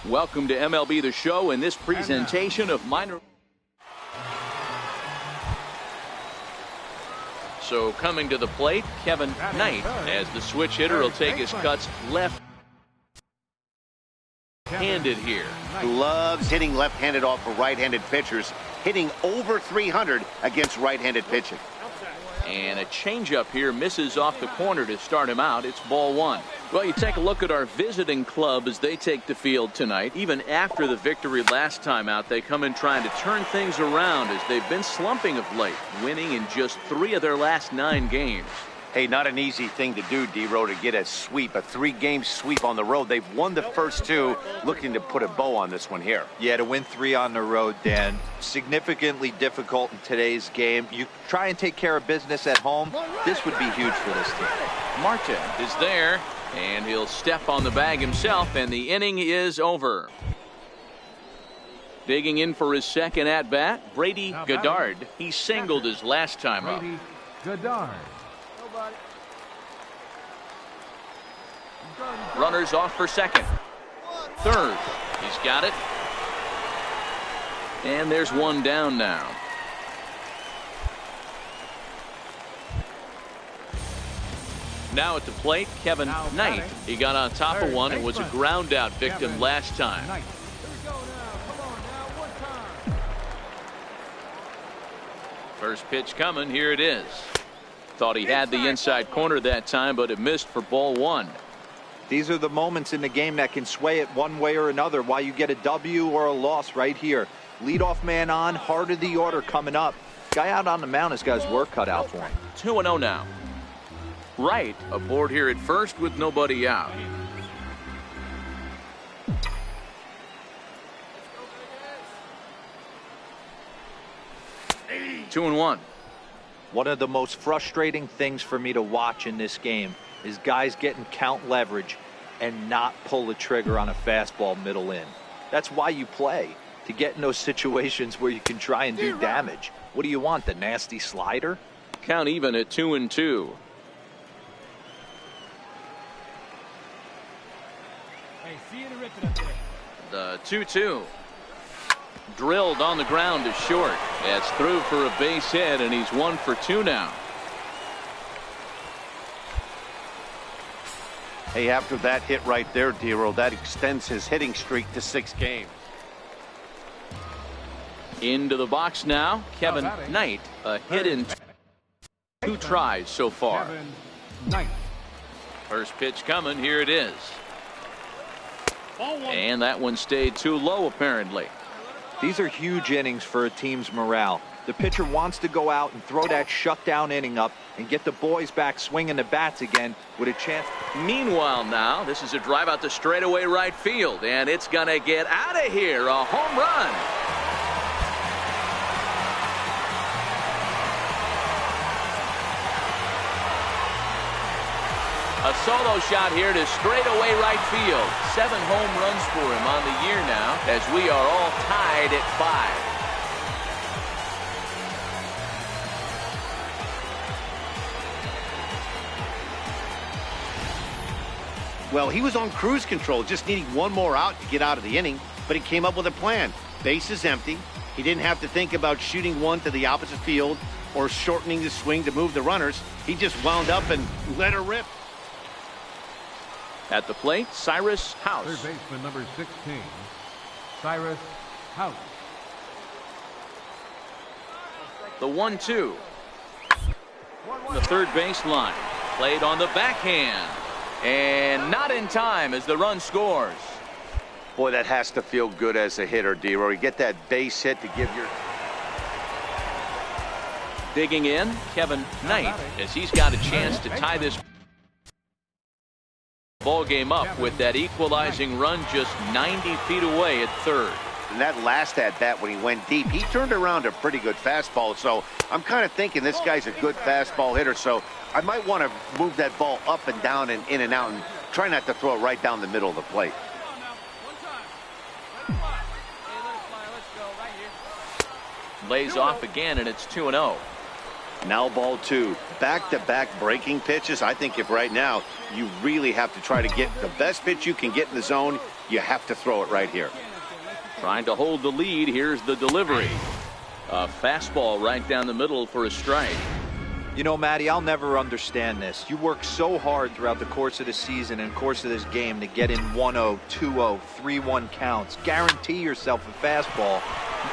Welcome to MLB The Show and this presentation of minor. So coming to the plate, Kevin Knight, as the switch hitter will take his cuts left-handed here. Loves hitting left-handed off of right-handed pitchers, hitting over 300 against right-handed pitching. And a changeup here misses off the corner to start him out. It's ball one. Well, you take a look at our visiting club as they take the field tonight. Even after the victory last time out, they come in trying to turn things around as they've been slumping of late, winning in just 3 of their last 9 games. Hey, not an easy thing to do, D-Row, to get a sweep, a 3-game sweep on the road. They've won the first 2, looking to put a bow on this one here. Yeah, to win 3 on the road, Dan, significantly difficult in today's game. You try and take care of business at home. This would be huge for this team. Marte is there, and he'll step on the bag himself, and the inning is over. Digging in for his second at-bat, Brady Goddard. He singled his last time up. Goddard. Runners off for second. Third. He's got it. And there's one down now. Now at the plate, Kevin Knight. He got on top of one and was a ground out victim last time. First pitch coming. Here it is. Thought he had the inside corner that time, but it missed for ball one. These are the moments in the game that can sway it one way or another, why you get a W or a loss right here. Leadoff man on, heart of the order coming up. Guy out on the mound has got his work cut out for him. 2-0 now. Wright aboard here at first with nobody out. Two and one. One of the most frustrating things for me to watch in this game is guys getting count leverage and not pull the trigger on a fastball middle in. That's why you play, to get in those situations where you can try and do damage. What do you want, the nasty slider? Count even at 2-2. Hey, see you in the Richard up there. The 2-2. Drilled on the ground to short. That's through for a base hit, and he's 1 for 2 now. Hey, after that hit right there, D-Row, that extends his hitting streak to 6 games. Into the box now, Kevin Knight. A hit in 2 tries so far. First pitch coming. Here it is. And that one stayed too low, apparently. These are huge innings for a team's morale. The pitcher wants to go out and throw that shutdown inning up and get the boys back swinging the bats again with a chance. Meanwhile now, this is a drive out to straightaway right field, and it's going to get out of here. A home run. A solo shot here to straightaway right field. 7 home runs for him on the year now, as we are all tied at 5. Well, he was on cruise control, just needing one more out to get out of the inning, but he came up with a plan. Base is empty. He didn't have to think about shooting one to the opposite field or shortening the swing to move the runners. He just wound up and let her rip. At the plate, Cyrus House. Third baseman number 16, Cyrus House. The 1-2. The third baseline. Played on the backhand. And not in time as the run scores. Boy, that has to feel good as a hitter, D-Roy. You get that base hit to give your... Digging in, Kevin Knight, as he's got a chance to tie this ball game up with that equalizing run just 90 feet away at third. And that last at-bat when he went deep, he turned around a pretty good fastball. So I'm kind of thinking this guy's a good fastball hitter. So I might want to move that ball up and down and in and out and try not to throw it right down the middle of the plate. Lays off again, and it's 2-0. Now ball two. Back-to-back breaking pitches. I think if right now you really have to try to get the best pitch you can get in the zone, you have to throw it right here. Trying to hold the lead. Here's the delivery. A fastball right down the middle for a strike. You know, Matty, I'll never understand this. You work so hard throughout the course of the season and course of this game to get in 1-0, 2-0, 3-1 counts. Guarantee yourself a fastball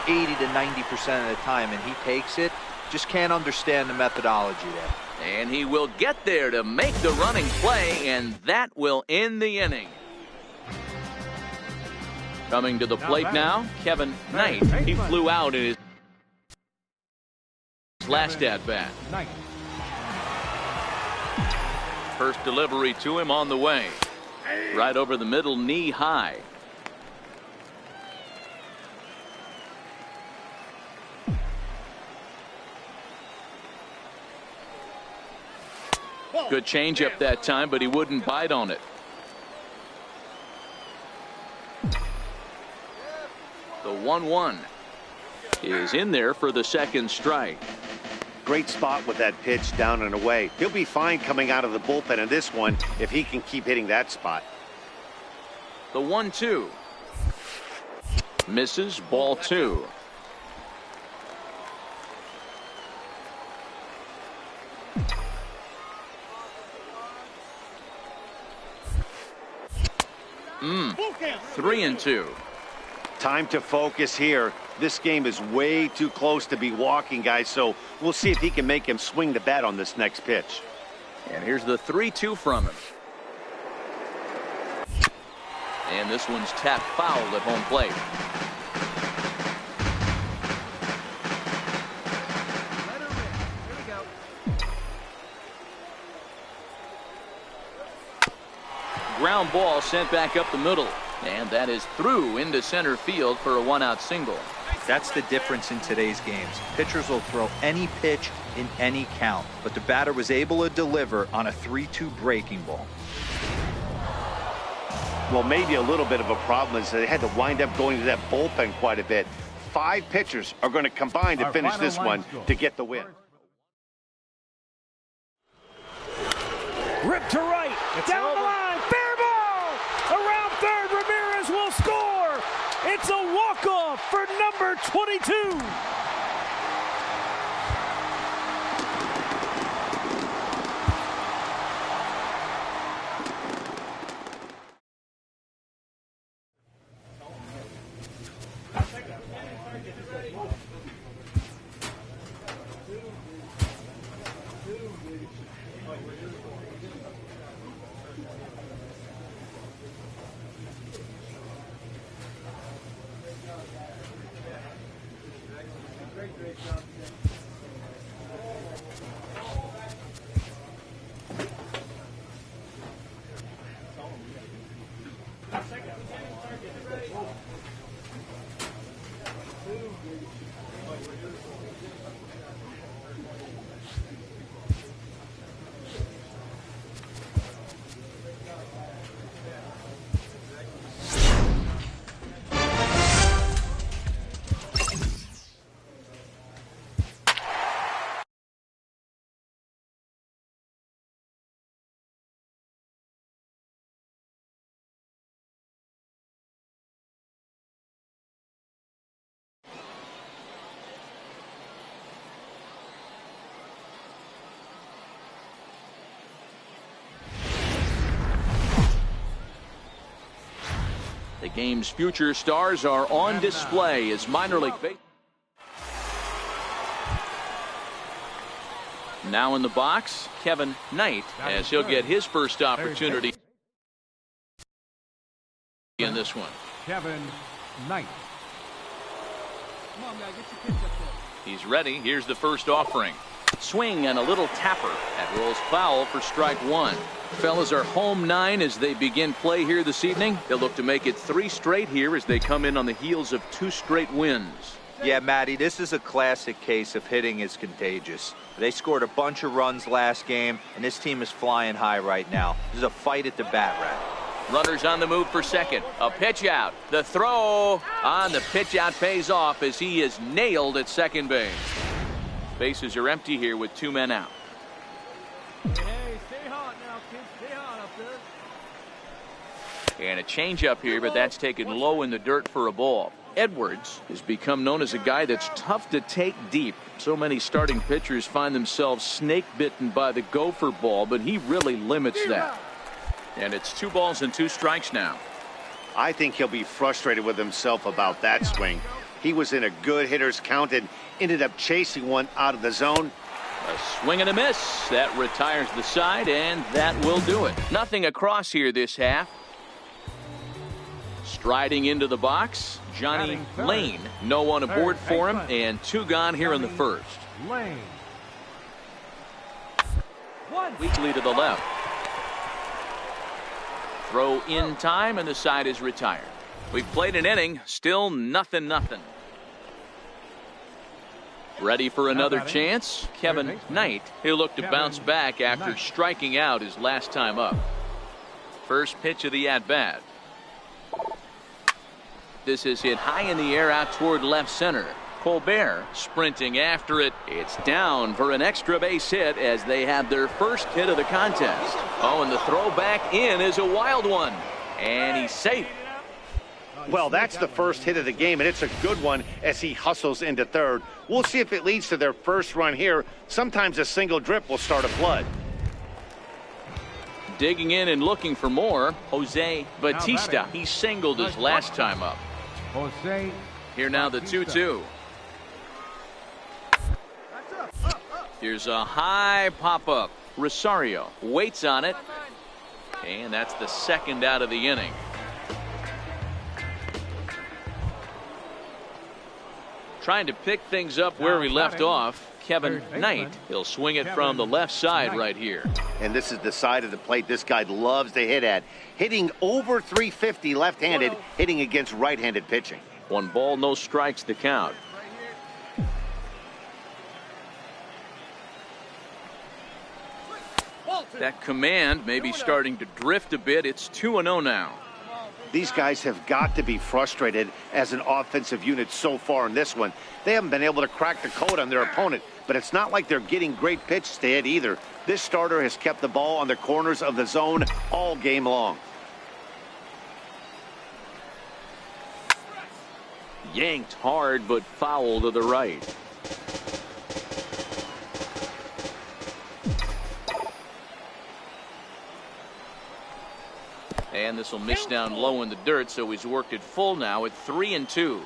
80 to 90% of the time, and he takes it. Just can't understand the methodology there. And he will get there to make the running play, and that will end the inning. Coming to the plate now, Kevin Knight. He flew out in his last at-bat. First delivery to him on the way. Right over the middle, knee high. Good changeup that time, but he wouldn't bite on it. The 1-1 is in there for the second strike. Great spot with that pitch down and away. He'll be fine coming out of the bullpen in this one if he can keep hitting that spot. The 1-2 misses, ball two. Three and two. Time to focus here. This game is way too close to be walking, guys, so we'll see if he can make him swing the bat on this next pitch. And here's the 3-2 from him. And this one's tapped foul at home plate. Ground ball sent back up the middle. And that is through into center field for a one-out single. That's the difference in today's games. Pitchers will throw any pitch in any count, but the batter was able to deliver on a 3-2 breaking ball. Well, maybe a little bit of a problem is they had to wind up going to that bullpen quite a bit. 5 pitchers are going to combine to finish this one to get the win. Rip to right, down the line, fair ball! Around third, Ramirez will score! It's a walk-off for number 22! Game's future stars are on display as minor league baseball. Now in the box, Kevin Knight, as he'll get his first opportunity in this one. Kevin Knight. Come on, guys, get your pitch up there. He's ready. Here's the first offering. Swing and a little tapper. That rolls foul for strike one. Fellas are home 9 as they begin play here this evening. They'll look to make it 3 straight here as they come in on the heels of 2 straight wins. Yeah, Matty, this is a classic case of hitting is contagious. They scored a bunch of runs last game, and this team is flying high right now. This is a fight at the bat rack. Runners on the move for second. A pitch out. The throw on the pitch out pays off as he is nailed at second base. Bases are empty here with 2 men out. Hey, stay hot now, kids. Stay hot up there. And a changeup here, but that's taken low in the dirt for a ball. Edwards has become known as a guy that's tough to take deep. So many starting pitchers find themselves snake bitten by the gopher ball, but he really limits that. And it's 2 balls and 2 strikes now. I think he'll be frustrated with himself about that swing. He was in a good hitter's count and ended up chasing one out of the zone. A swing and a miss. That retires the side, and that will do it. Nothing across here this half. Striding into the box, Johnny Lane. No one aboard for him, and 2 gone here in the first. Lane. Weakly to the left. Throw in time, and the side is retired. We've played an inning, still nothing. Ready for another chance? Kevin Knight. He'll look to bounce back after striking out his last time up. First pitch of the at-bat. This is hit high in the air out toward left center. Colbert sprinting after it. It's down for an extra base hit as they have their first hit of the contest. Oh, and the throw back in is a wild one. And he's safe. Well, that's the first hit of the game, and it's a good one as he hustles into third. We'll see if it leads to their first run here. Sometimes a single drip will start a flood. Digging in and looking for more, Jose Batista. He singled his last time up. Jose. Here now the 2-2. Here's a high pop-up. Rosario waits on it. And that's the second out of the inning. Trying to pick things up where we left off. Kevin Knight. He'll swing it from the left side right here. And this is the side of the plate this guy loves to hit at. Hitting over 350 left-handed, hitting against right-handed pitching. 1 ball, no strikes to count. That command may be starting to drift a bit. It's 2-0 now. These guys have got to be frustrated as an offensive unit so far in this one. They haven't been able to crack the code on their opponent, but it's not like they're getting great pitches to hit either. This starter has kept the ball on the corners of the zone all game long. Yanked hard, but foul to the right. And this will miss down low in the dirt, so he's worked it full now at 3-2.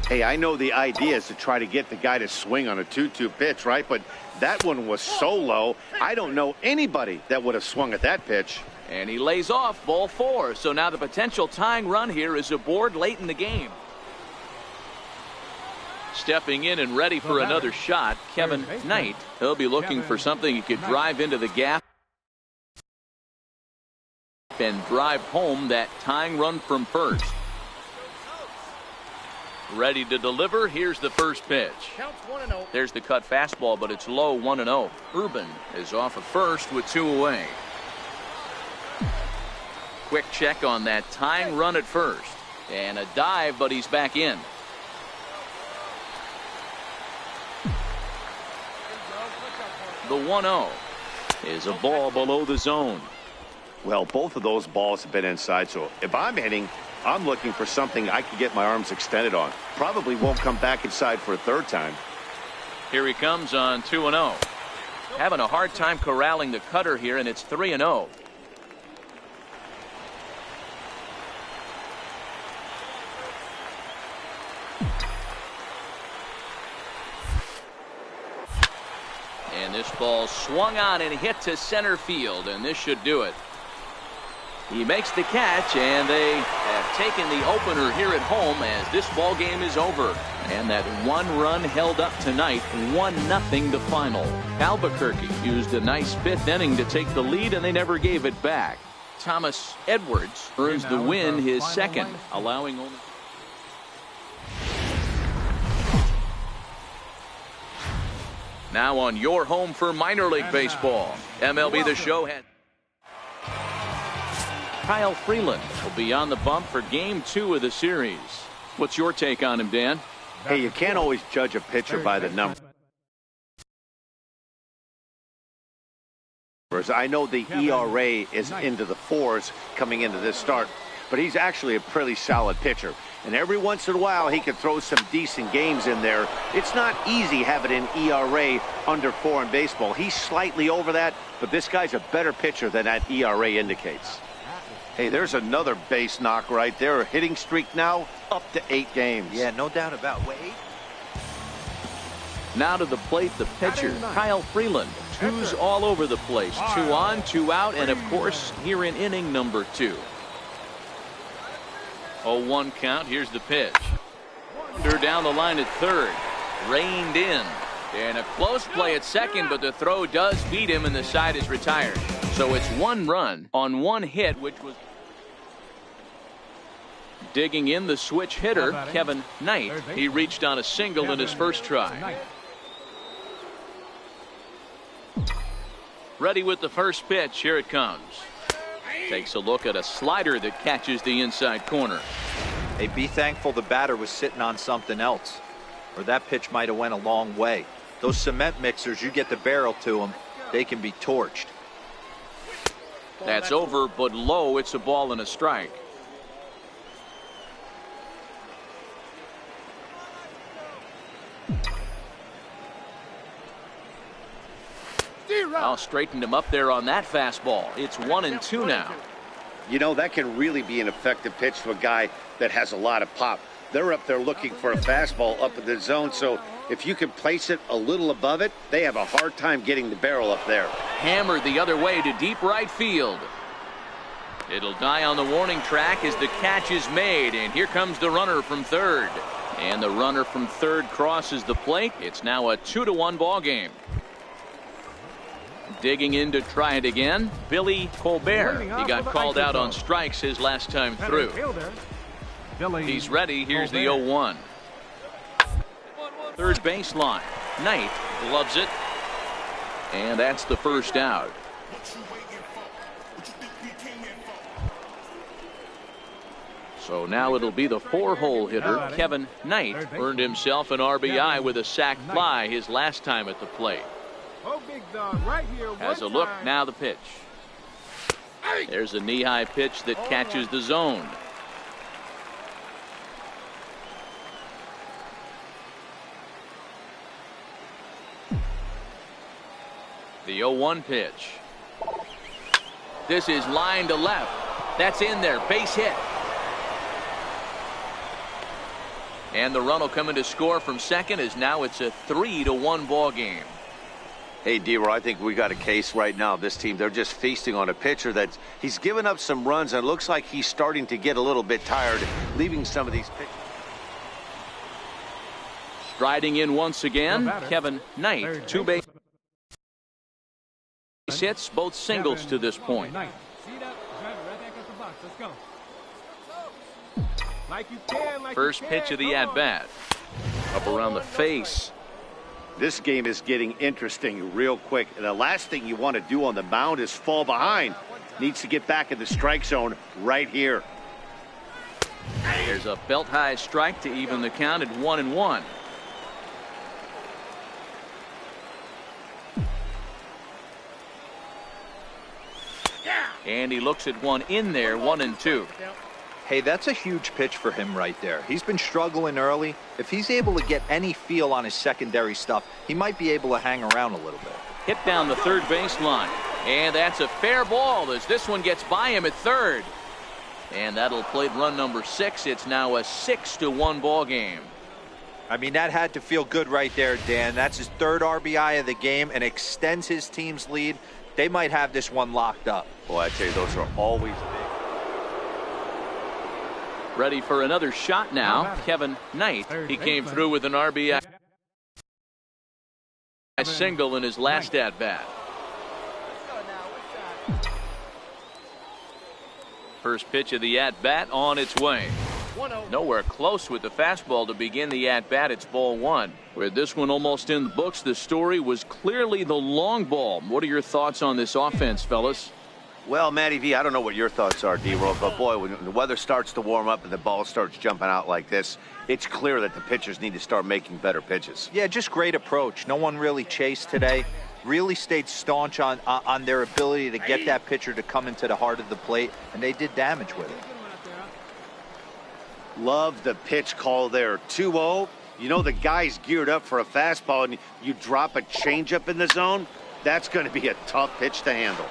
Hey, I know the idea is to try to get the guy to swing on a 2-2 pitch, right? But that one was so low, I don't know anybody that would have swung at that pitch. And he lays off ball 4. So now the potential tying run here is aboard late in the game. Stepping in and ready for another shot, Kevin Knight. He'll be looking for something he could drive into the gap and drive home that tying run from first. Ready to deliver. Here's the first pitch. There's the cut fastball, but it's low, 1-0. Urban is off of first with 2 away. Quick check on that tying run at first. And a dive, but he's back in. The 1-0 is a ball below the zone. Well, both of those balls have been inside, so if I'm hitting, I'm looking for something I can get my arms extended on. Probably won't come back inside for a third time. Here he comes on 2-0. Having a hard time corralling the cutter here, and it's 3-0. And this ball swung on and hit to center field, and this should do it. He makes the catch, and they have taken the opener here at home as this ball game is over. And that one run held up tonight, 1-0 the final. Albuquerque used a nice fifth inning to take the lead, and they never gave it back. Thomas Edwards earns the win, his second, allowing only. Now on your home for minor league baseball, MLB The Show had Kyle Freeland will be on the bump for Game 2 of the series. What's your take on him, Dan? Hey, you can't always judge a pitcher by the numbers. I know the ERA is into the 4s coming into this start, but he's actually a pretty solid pitcher. And every once in a while, he can throw some decent games in there. It's not easy having an ERA under 4 in baseball. He's slightly over that, but this guy's a better pitcher than that ERA indicates. Hey, there's another base knock right there. A hitting streak now up to 8 games. Yeah, no doubt about it. Wait. Now to the plate, the pitcher, Kyle Freeland. 2s all over the place. 2 on, 2 out, and of course, here in inning number 2. 0-1 count. Here's the pitch. Under down the line at third. Reined in. And a close play at second, but the throw does beat him, and the side is retired. So it's 1 run on 1 hit, which was. Digging in the switch hitter, Kevin Knight. He reached on a single in his first try. Ready with the first pitch. Here it comes. Takes a look at a slider that catches the inside corner. Hey, be thankful the batter was sitting on something else, or that pitch might have went a long way. Those cement mixers, you get the barrel to them, they can be torched. That's over, but low. It's a ball and a strike. I'll straighten him up there on that fastball. It's 1-2 now. You know, that can really be an effective pitch to a guy that has a lot of pop. They're up there looking for a fastball up in the zone, so if you can place it a little above it, they have a hard time getting the barrel up there. Hammered the other way to deep right field. It'll die on the warning track as the catch is made, and here comes the runner from third. And the runner from third crosses the plate. It's now a 2-1 ball game. Digging in to try it again, Billy Colbert. He got called out on strikes his last time through. He's ready. Here's the 0-1. Third baseline. Knight gloves it. And that's the first out. So now it'll be the 4-hole hitter, Kevin Knight. Earned himself an RBI with a sac fly his last time at the plate. Has a look, now the pitch. There's a knee-high pitch that catches the zone. The 0-1 pitch. This is line to left. That's in there, base hit. And the run will come in to score from second, as now it's a 3-1 ball game. Hey, D-Roy, I think we got a case right now. This team, they're just feasting on a pitcher that he's given up some runs, and it looks like he's starting to get a little bit tired, leaving some of these pitches. Striding in once again, Kevin Knight. 2 base hits, both singles to this point. First pitch of the at-bat. Up around the face. This game is getting interesting real quick. And the last thing you want to do on the mound is fall behind. Needs to get back in the strike zone right here. There's a belt-high strike to even the count at 1-1. And he looks at one in there, 1-2. Hey, that's a huge pitch for him right there. He's been struggling early. If he's able to get any feel on his secondary stuff, he might be able to hang around a little bit. Hit down the third baseline. And that's a fair ball as this one gets by him at third. And that'll plate run number 6. It's now a 6-1 ball game. I mean, that had to feel good right there, Dan. That's his 3rd RBI of the game and extends his team's lead. They might have this one locked up. Boy, I tell you, those are always big. Ready for another shot now. Kevin Knight. He came through with an RBI single in his last at-bat. First pitch of the at-bat on its way. Nowhere close with the fastball to begin the at-bat. It's ball 1. With this one almost in the books, the story was clearly the long ball. What are your thoughts on this offense, fellas? Well, Matty V, I don't know what your thoughts are, D-Roll, but boy, when the weather starts to warm up and the ball starts jumping out like this, it's clear that the pitchers need to start making better pitches. Yeah, just great approach. No one really chased today. Really stayed staunch on their ability to get that pitcher to come into the heart of the plate, and they did damage with it. Love the pitch call there. 2-0. You know the guy's geared up for a fastball, and you drop a changeup in the zone. That's going to be a tough pitch to handle.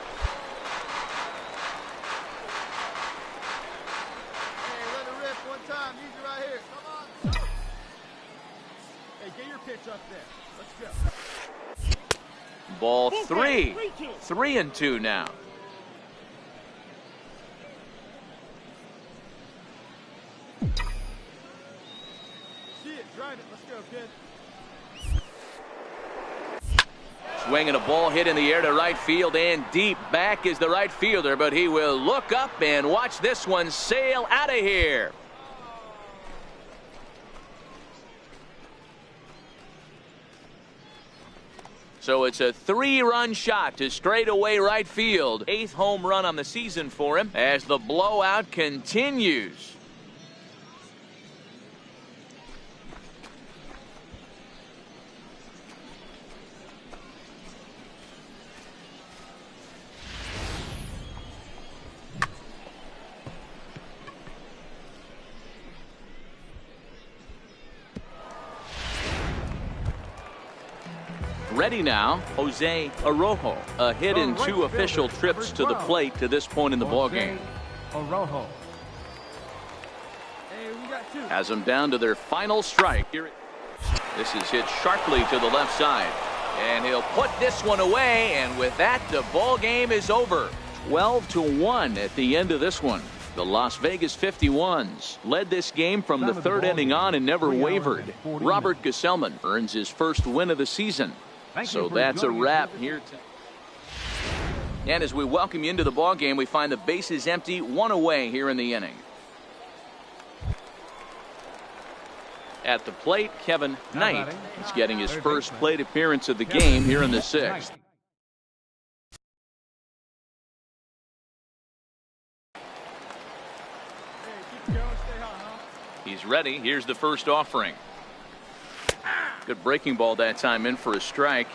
Hey, let it rip one time. Use it right here. Come on. Hey, get your pitch up there. Let's go. Ball 3. 3-2 now. Drive it. Let's go, kid. Swinging a ball hit in the air to right field and deep. Back is the right fielder, but he will look up and watch this one sail out of here. So it's a 3-run shot to straightaway right field. 8th home run on the season for him as the blowout continues. Ready now, Jose Arrojo. A hit in 2 official trips to the plate to this point in the ballgame. Arrojo. Hey, we got 2. Has them down to their final strike. This is hit sharply to the left side. And he'll put this one away, and with that, the ball game is over. 12-1 at the end of this one. The Las Vegas 51s led this game from the 3rd inning on and never wavered. Robert Gesellman earns his first win of the season. So that's a wrap here. And as we welcome you into the ball game, we find the bases empty, 1 away here in the inning. At the plate, Kevin Knight is getting his first plate appearance of the game here in the 6th. He's ready. Here's the first offering. Good breaking ball that time in for a strike.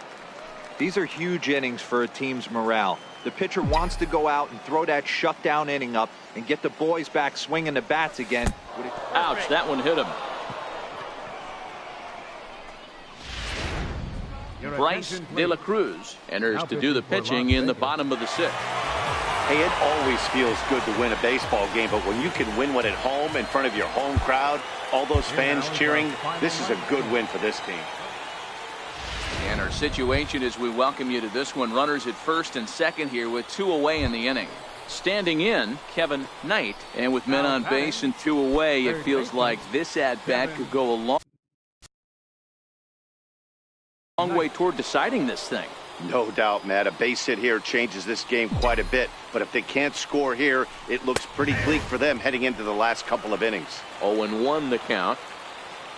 These are huge innings for a team's morale. The pitcher wants to go out and throw that shutdown inning up and get the boys back swinging the bats again. Ouch, that one hit him. Bryce De La Cruz enters to do the pitching in the bottom of the 6th. Hey, it always feels good to win a baseball game, but when you can win one at home in front of your home crowd, all those fans cheering, this is a good win for this team. And our situation as we welcome you to this one, runners at first and second here with 2 away in the inning. Standing in, Kevin Knight, and with men on base and 2 away, it feels like this at-bat could go a long way toward deciding this thing. No doubt, Matt. A base hit here changes this game quite a bit. But if they can't score here, it looks pretty bleak for them heading into the last couple of innings. 0-1 the count.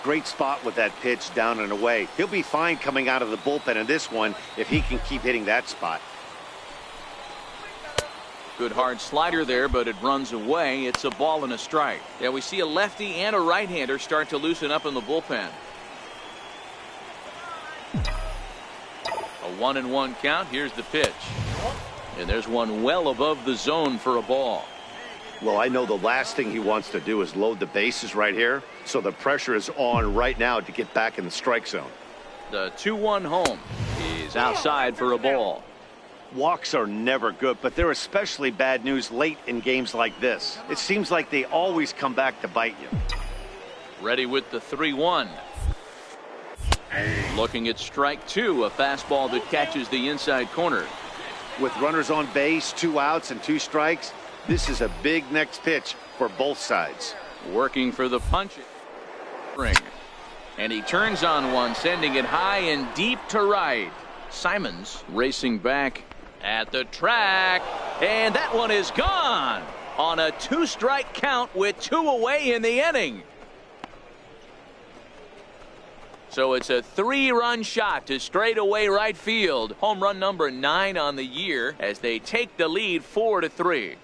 Great spot with that pitch down and away. He'll be fine coming out of the bullpen in this one if he can keep hitting that spot. Good hard slider there, but it runs away. It's a ball and a strike. Yeah, we see a lefty and a right-hander start to loosen up in the bullpen. A 1-1 count. Here's the pitch. And there's one well above the zone for a ball. Well, I know the last thing he wants to do is load the bases right here. So the pressure is on right now to get back in the strike zone. The 2-1 home is outside for a ball. Walks are never good, but they're especially bad news late in games like this. It seems like they always come back to bite you. Ready with the 3-1. Looking at strike two, a fastball that catches the inside corner. With runners on base, 2 outs and 2 strikes, this is a big next pitch for both sides. Working for the punch ring. And he turns on one, sending it high and deep to right. Simons racing back at the track. And that one is gone on a 2-strike count with 2 away in the inning. So it's a 3-run shot to straightaway right field. Home run number 9 on the year as they take the lead 4-3.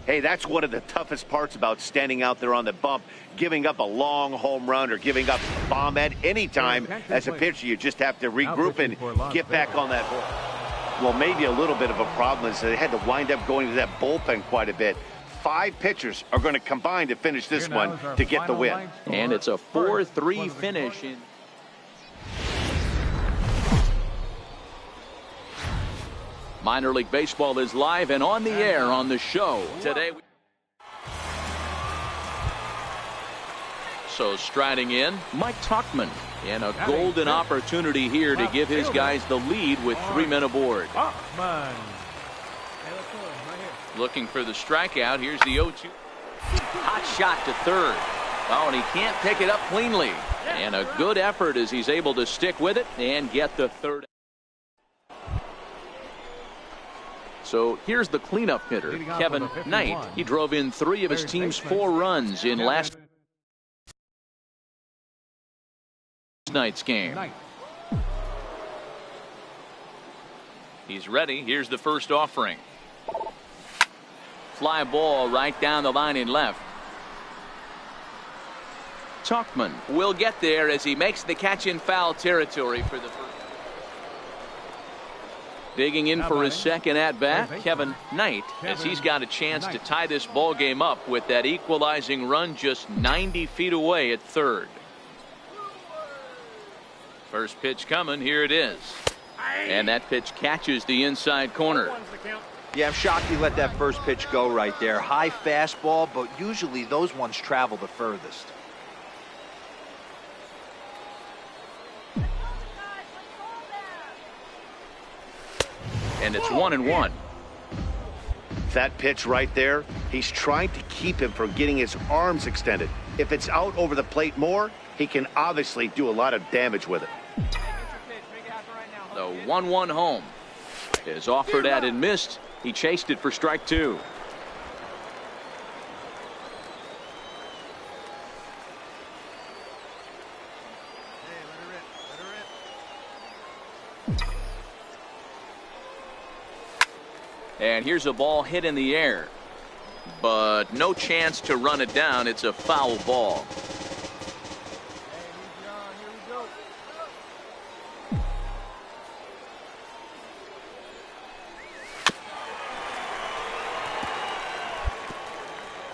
Hey, that's one of the toughest parts about standing out there on the bump. Giving up a long home run or giving up a bomb at any time as a pitcher. You just have to regroup and get back on that ball. Well, maybe a little bit of a problem is they had to wind up going to that bullpen quite a bit. 5 pitchers are going to combine to finish this one to get the win. And it's a 4-3 finish. Minor League Baseball is live and on the air on the show today. So striding in, Mike Tuchman, and a golden opportunity here to give his guys the lead with 3 men aboard. Looking for the strikeout. Here's the 0-2. Hot shot to third. Oh, and he can't pick it up cleanly. And a good effort as he's able to stick with it and get the third. So here's the cleanup hitter, Kevin Knight. He drove in 3 of his team's 4 runs in last night's game. He's ready. Here's the first offering. Fly ball right down the line in left. Tuchman will get there as he makes the catch in foul territory for the first. Digging in for his second at-bat, Kevin Knight, as he's got a chance to tie this ball game up with that equalizing run just 90 feet away at third. First pitch coming. Here it is. And that pitch catches the inside corner. Yeah, I'm shocked he let that first pitch go right there. High fastball, but usually those ones travel the furthest. And it's 1-1. That pitch right there, he's trying to keep him from getting his arms extended. If it's out over the plate more, he can obviously do a lot of damage with it. The 1-1 home is offered at and missed. He chased it for strike 2. And here's a ball hit in the air, but no chance to run it down. It's a foul ball.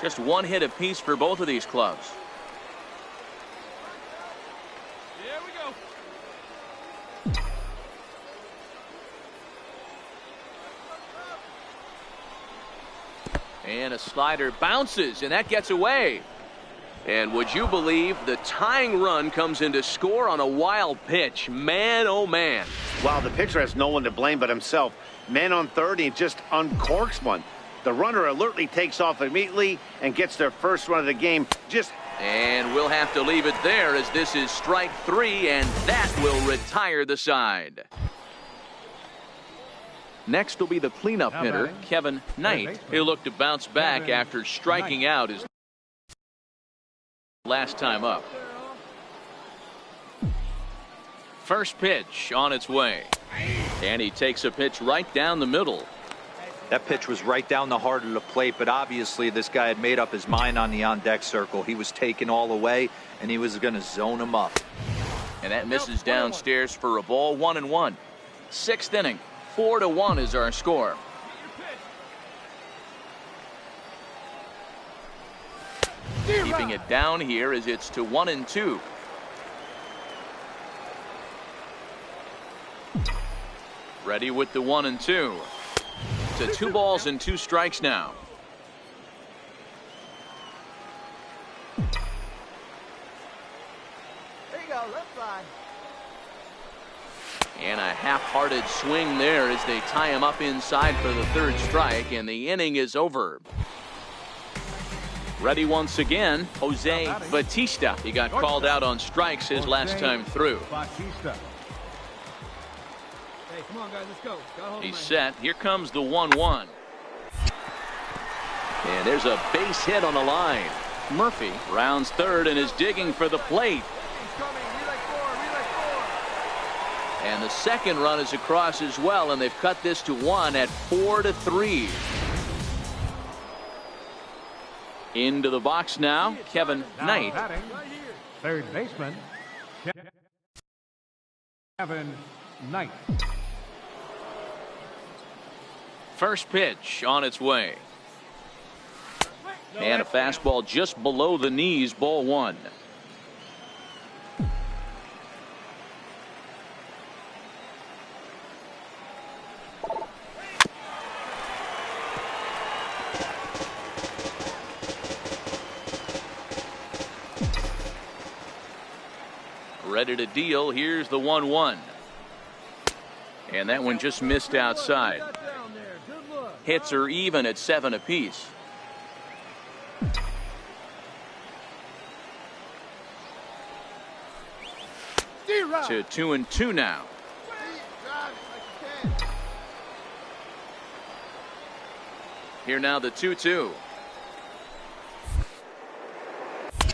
Just 1 hit apiece for both of these clubs. Here we go. And a slider bounces, and that gets away. And would you believe the tying run comes in to score on a wild pitch? Man, oh man. Wow, the pitcher has no one to blame but himself. Man on third, he just uncorks one. The runner alertly takes off immediately and gets their first run of the game. And we'll have to leave it there as this is strike 3, and that will retire the side. Next will be the cleanup hitter, Kevin Knight. He'll look to bounce back after striking out his last time up. First pitch on its way. And he takes a pitch right down the middle. That pitch was right down the heart of the plate, but obviously this guy had made up his mind on the on-deck circle. He was taken all the way, and he was going to zone him up. And that misses downstairs for a ball. 1-1. 6th inning. 4-1 is our score. Keeping it down here as it's to 1-2. Ready with the 1-2. to 2 balls and 2 strikes now. There you go, left side. And a half-hearted swing there as they tie him up inside for the 3rd strike, and the inning is over. Ready once again, Jose Batista. He got called out on strikes his last time through. Batista. Hey, come on, guys, let's go. He's set. Here comes the 1-1. And there's a base hit on the line. Murphy rounds 3rd and is digging for the plate. He's coming. Relay 4. And the 2nd run is across as well, and they've cut this to 1 at 4-3. Into the box now, Kevin Knight. Batting, third baseman, Kevin Knight. First pitch on its way. And a fastball just below the knees, ball 1. Ready to deal. Here's the 1-1. And that one just missed outside. Hits are even at 7 apiece. To 2-2 now. Here now the 2-2.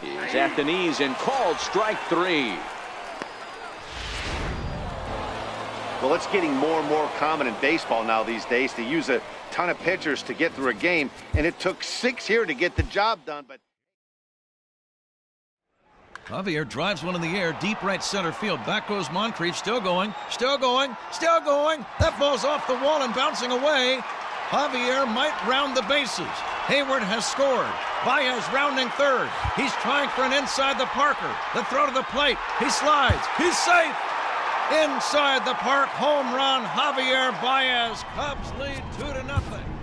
He's at the knees and called strike 3. Well, it's getting more and more common in baseball now these days to use a ton of pitchers to get through a game, and it took 6 here to get the job done. But Javier drives one in the air, deep right center field. Back goes Moncrief, still going, still going, still going. That ball's off the wall and bouncing away. Javier might round the bases. Hayward has scored. Baez rounding 3rd. He's trying for an inside the Parker. The throw to the plate. He slides. He's safe. Inside the park, home run, Javier Baez. Cubs lead 2-0.